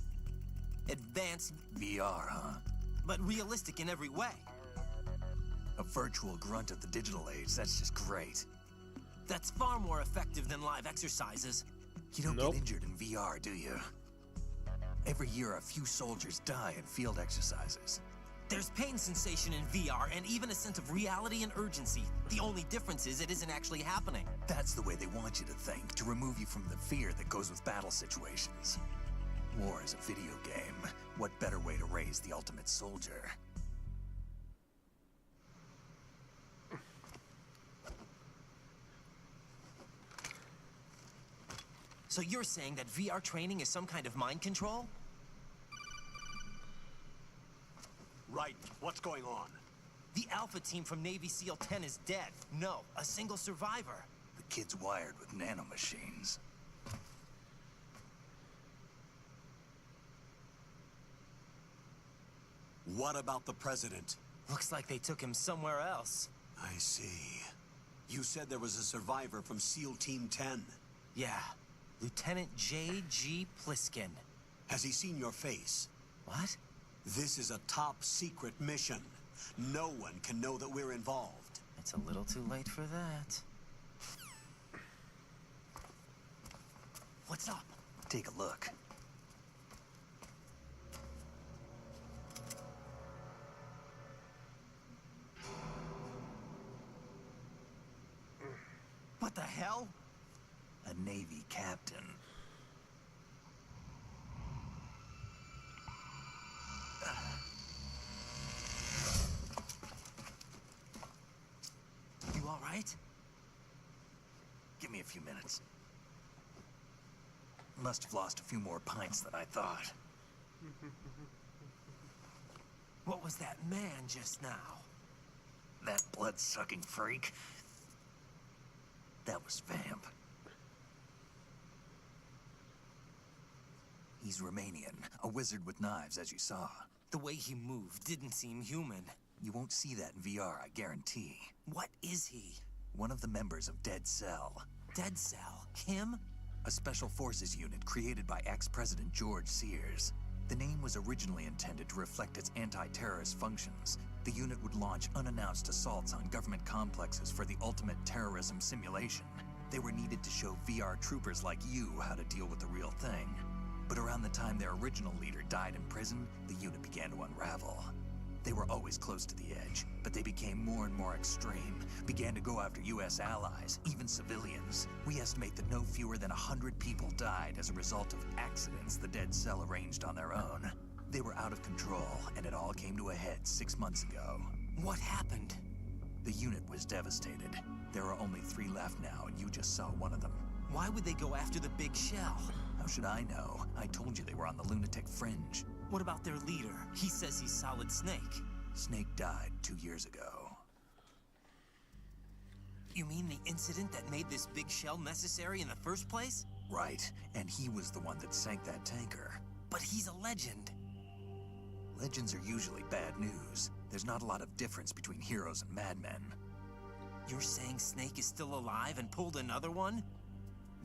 advanced VR, huh? But realistic in every way. A virtual grunt of the digital age, that's just great. That's far more effective than live exercises. You don't get injured in VR, do you? Every year, a few soldiers die in field exercises. There's pain sensation in VR and even a sense of reality and urgency. The only difference is it isn't actually happening. That's the way they want you to think, to remove you from the fear that goes with battle situations. War is a video game. What better way to raise the ultimate soldier? So you're saying that VR training is some kind of mind control? Right. What's going on? The Alpha team from Navy SEAL 10 is dead. No, a single survivor. The kid's wired with nanomachines. What about the president? Looks like they took him somewhere else. I see. You said there was a survivor from SEAL Team 10. Yeah. Lieutenant J.G. Pliskin. Has he seen your face? What? This is a top secret mission. No one can know that we're involved. It's a little too late for that. What's up? Take a look. What the hell? A Navy captain. You all right? Give me a few minutes. Must have lost a few more pints than I thought. What was that man just now? That blood-sucking freak? That was Vamp. He's Romanian, a wizard with knives, as you saw. The way he moved didn't seem human. You won't see that in VR, I guarantee. What is he? One of the members of Dead Cell. Dead Cell? Him? A special forces unit created by ex-President George Sears. The name was originally intended to reflect its anti-terrorist functions. The unit would launch unannounced assaults on government complexes for the ultimate terrorism simulation. They were needed to show VR troopers like you how to deal with the real thing. But around the time their original leader died in prison, the unit began to unravel. They were always close to the edge, but they became more and more extreme, began to go after US allies, even civilians. We estimate that no fewer than 100 people died as a result of accidents the Dead Cell arranged on their own. They were out of control, and it all came to a head 6 months ago. What happened? The unit was devastated. There are only 3 left now, and you just saw one of them. Why would they go after the big shell? How should I know? I told you they were on the lunatic fringe. What about their leader? He says he's Solid Snake. Snake died 2 years ago. You mean the incident that made this big shell necessary in the first place? Right, and he was the one that sank that tanker. But he's a legend. Legends are usually bad news. There's not a lot of difference between heroes and madmen. You're saying Snake is still alive and pulled another one?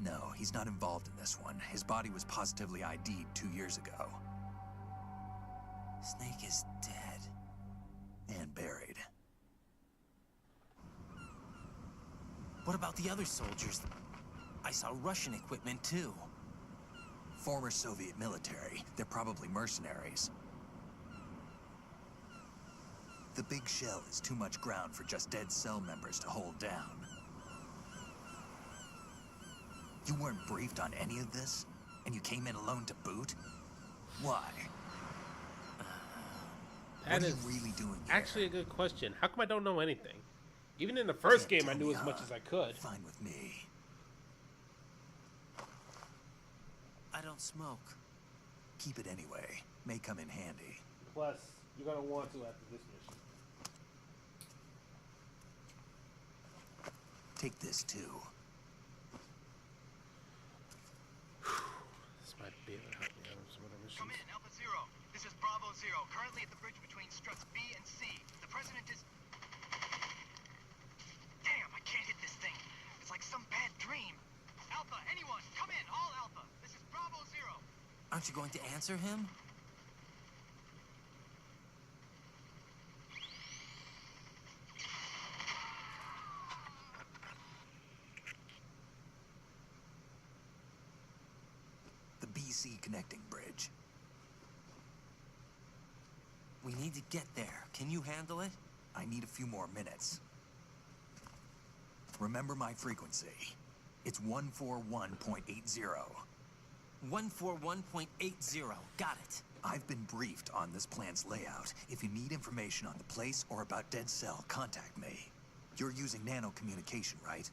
No, he's not involved in this one. His body was positively ID'd 2 years ago. Snake is dead. And buried. What about the other soldiers? I saw Russian equipment too. Former Soviet military. They're probably mercenaries. The big shell is too much ground for just Dead Cell members to hold down. You weren't briefed on any of this? And you came in alone to boot? Why? That is really doing actually a good question. How come I don't know anything? Even in the first game, I knew as much as I could. Fine with me. I don't smoke. Keep it anyway. May come in handy. Plus, you're gonna want to after this mission. Take this too. This might be able to help me out with some other missions. Come in, Alpha Zero. This is Bravo Zero, currently at the bridge between struts B and C. The president is... Damn, I can't hit this thing. It's like some bad dream. Alpha, anyone, come in, all Alpha. This is Bravo Zero. Aren't you going to answer him? connecting bridge. We need to get there. Can you handle it? I need a few more minutes. Remember my frequency. It's 141.80. 141.80. Got it. I've been briefed on this plan's layout. If you need information on the place or about Dead Cell, contact me. You're using nano communication, right?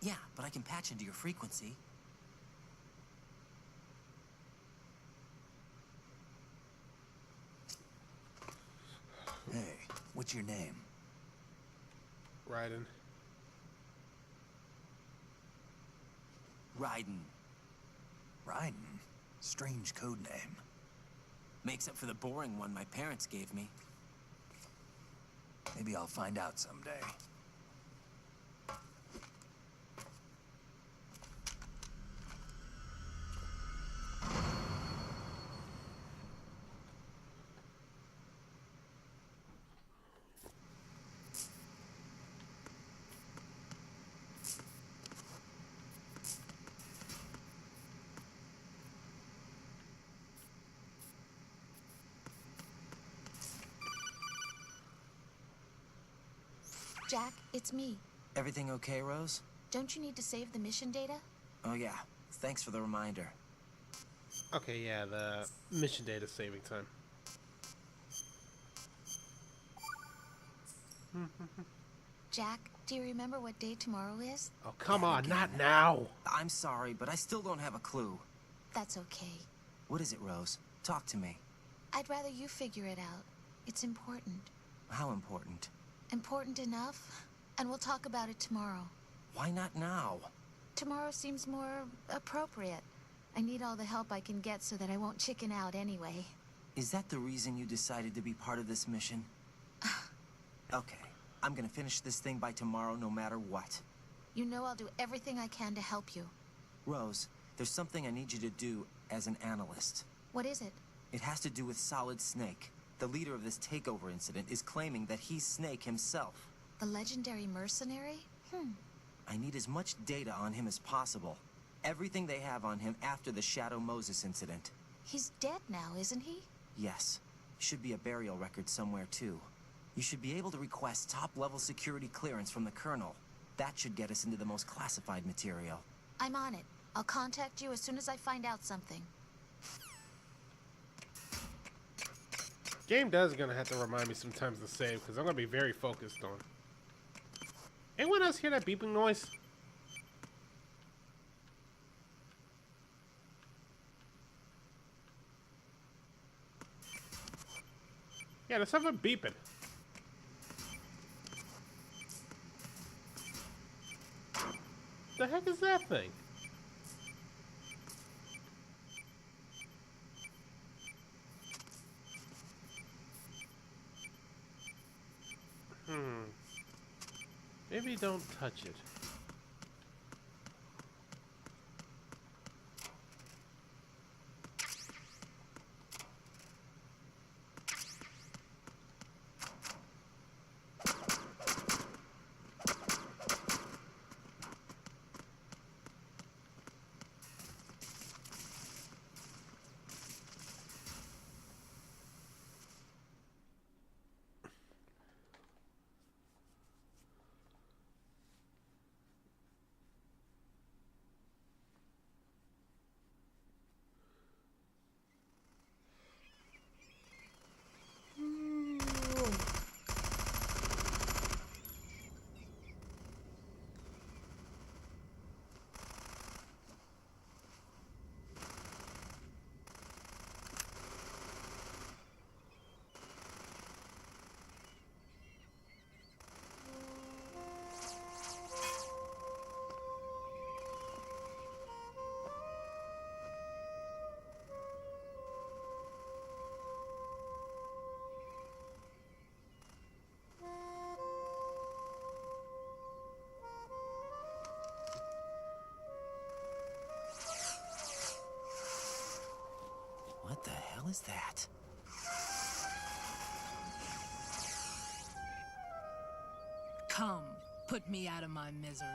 Yeah, but I can patch into your frequency. Hey, what's your name? Raiden. Raiden. Raiden? Strange code name. Makes up for the boring one my parents gave me. Maybe I'll find out someday. Jack, it's me. Everything okay, Rose? Don't you need to save the mission data? Oh yeah. Thanks for the reminder. Okay, yeah, the mission data saving time. Jack, do you remember what day tomorrow is? Oh, come on, not now. I'm sorry, but I still don't have a clue. That's okay. What is it, Rose? Talk to me. I'd rather you figure it out. It's important. How important? Important enough, and we'll talk about it tomorrow. Why not now? Tomorrow seems more appropriate. I need all the help I can get so that I won't chicken out anyway. Is that the reason you decided to be part of this mission? Okay, I'm gonna finish this thing by tomorrow no matter what. You know I'll do everything I can to help you. Rose, there's something I need you to do as an analyst. What is it? It has to do with Solid Snake. The leader of this takeover incident is claiming that he's Snake himself. The legendary mercenary? I need as much data on him as possible. Everything they have on him after the Shadow Moses incident. He's dead now, isn't he? Yes. Should be a burial record somewhere, too. You should be able to request top-level security clearance from the Colonel. That should get us into the most classified material. I'm on it. I'll contact you as soon as I find out something. Game does gonna have to remind me sometimes to save, because I'm gonna be very focused on. Anyone else hear that beeping noise? Yeah, there's something beeping. The heck is that thing? Maybe don't touch it. What the hell is that? Come, put me out of my misery.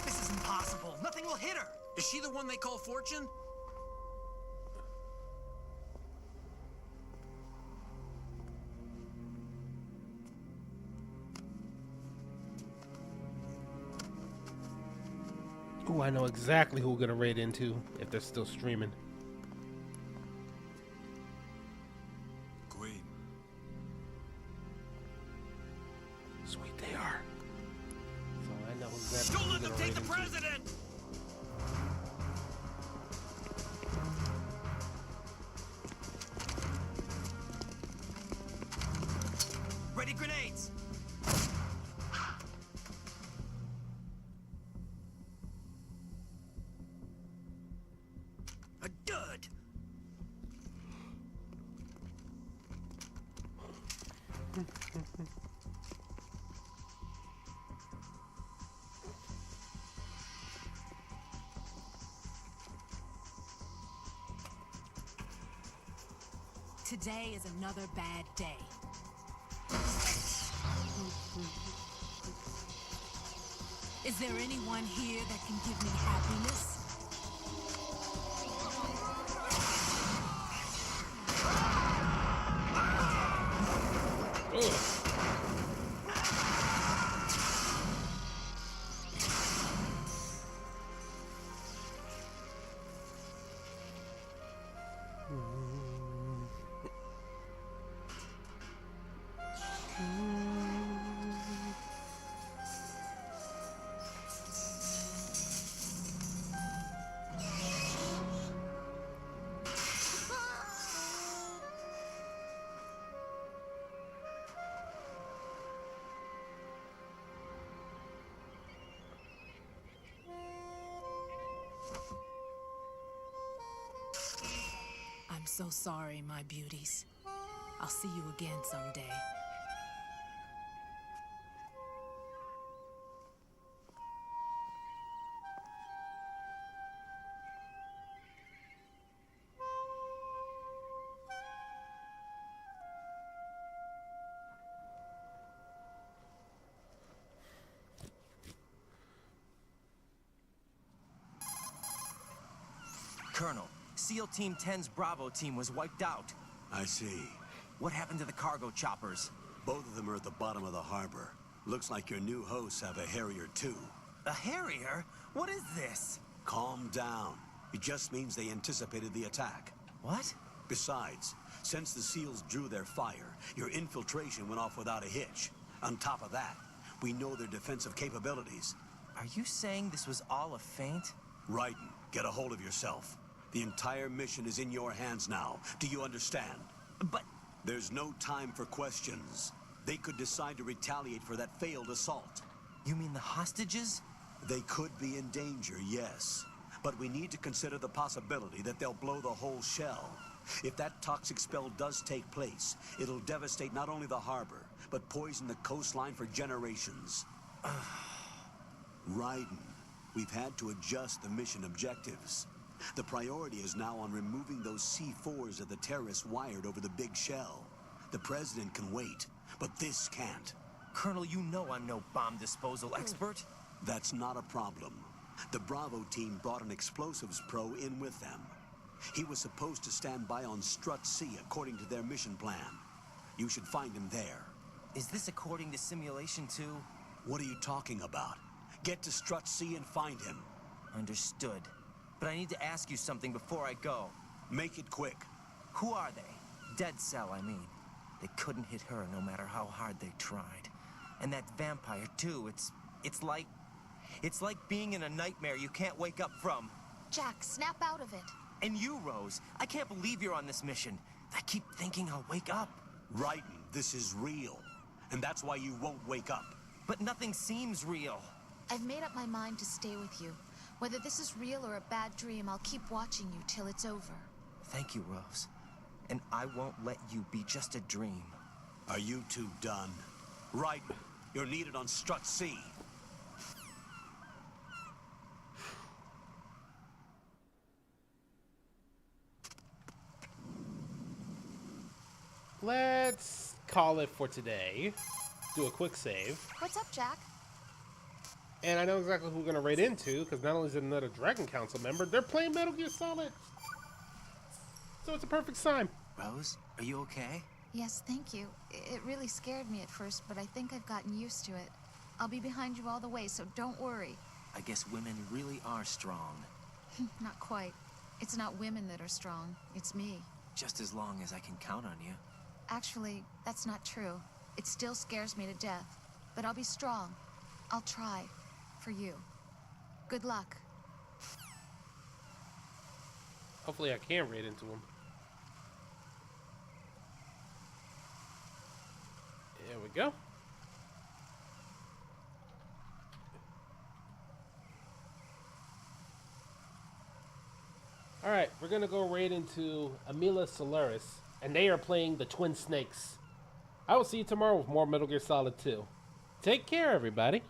This is impossible. Nothing will hit her. Is she the one they call Fortune? Ooh, I know exactly who we're gonna raid into if they're still streaming. Queen. Sweet they are. So I know exactly Don't who let we're them gonna take the raid into. president! Ready grenades! A dud! Today is another bad day. Is there anyone here that can give me happiness? I'm so sorry, my beauties. I'll see you again someday. Colonel, SEAL Team 10's Bravo team was wiped out. I see. What happened to the cargo choppers? Both of them are at the bottom of the harbor. Looks like your new hosts have a Harrier too. A Harrier? What is this? Calm down. It just means they anticipated the attack. What? Besides, since the SEALs drew their fire, your infiltration went off without a hitch. On top of that, we know their defensive capabilities. Are you saying this was all a feint? Raiden, get a hold of yourself. The entire mission is in your hands now. Do you understand? But... There's no time for questions. They could decide to retaliate for that failed assault. You mean the hostages? They could be in danger, yes. But we need to consider the possibility that they'll blow the whole shell. If that toxic spell does take place, it'll devastate not only the harbor, but poison the coastline for generations. Raiden, we've had to adjust the mission objectives. The priority is now on removing those C4s that the terrorists wired over the big shell. The president can wait, but this can't. Colonel, you know I'm no bomb disposal expert. That's not a problem. The Bravo team brought an explosives pro in with them. He was supposed to stand by on Strut C according to their mission plan. You should find him there. Is this according to Simulation 2? What are you talking about? Get to Strut C and find him. Understood. But I need to ask you something before I go. Make it quick. Who are they? Dead Cell, I mean. They couldn't hit her no matter how hard they tried. And that vampire, too, it's like being in a nightmare you can't wake up from. Jack, snap out of it. And you, Rose, I can't believe you're on this mission. I keep thinking I'll wake up. Raiden, this is real. And that's why you won't wake up. But nothing seems real. I've made up my mind to stay with you. Whether this is real or a bad dream, I'll keep watching you till it's over. Thank you, Rose. And I won't let you be just a dream. Are you two done? Raiden, you're needed on Strut C. Let's call it for today. Do a quick save. What's up, Jack? And I know exactly who we're gonna raid into, because not only is it another Dragon Council member, they're playing Metal Gear Solid. So it's a perfect sign. Rose, are you okay? Yes, thank you. It really scared me at first, but I think I've gotten used to it. I'll be behind you all the way, so don't worry. I guess women really are strong. Not quite. It's not women that are strong, it's me. Just as long as I can count on you. Actually, that's not true. It still scares me to death. But I'll be strong. I'll try. For you. Good luck. Hopefully I can raid into him. There we go. Alright, we're gonna go raid into Amila Solaris, and they are playing the Twin Snakes. I will see you tomorrow with more Metal Gear Solid 2. Take care, everybody.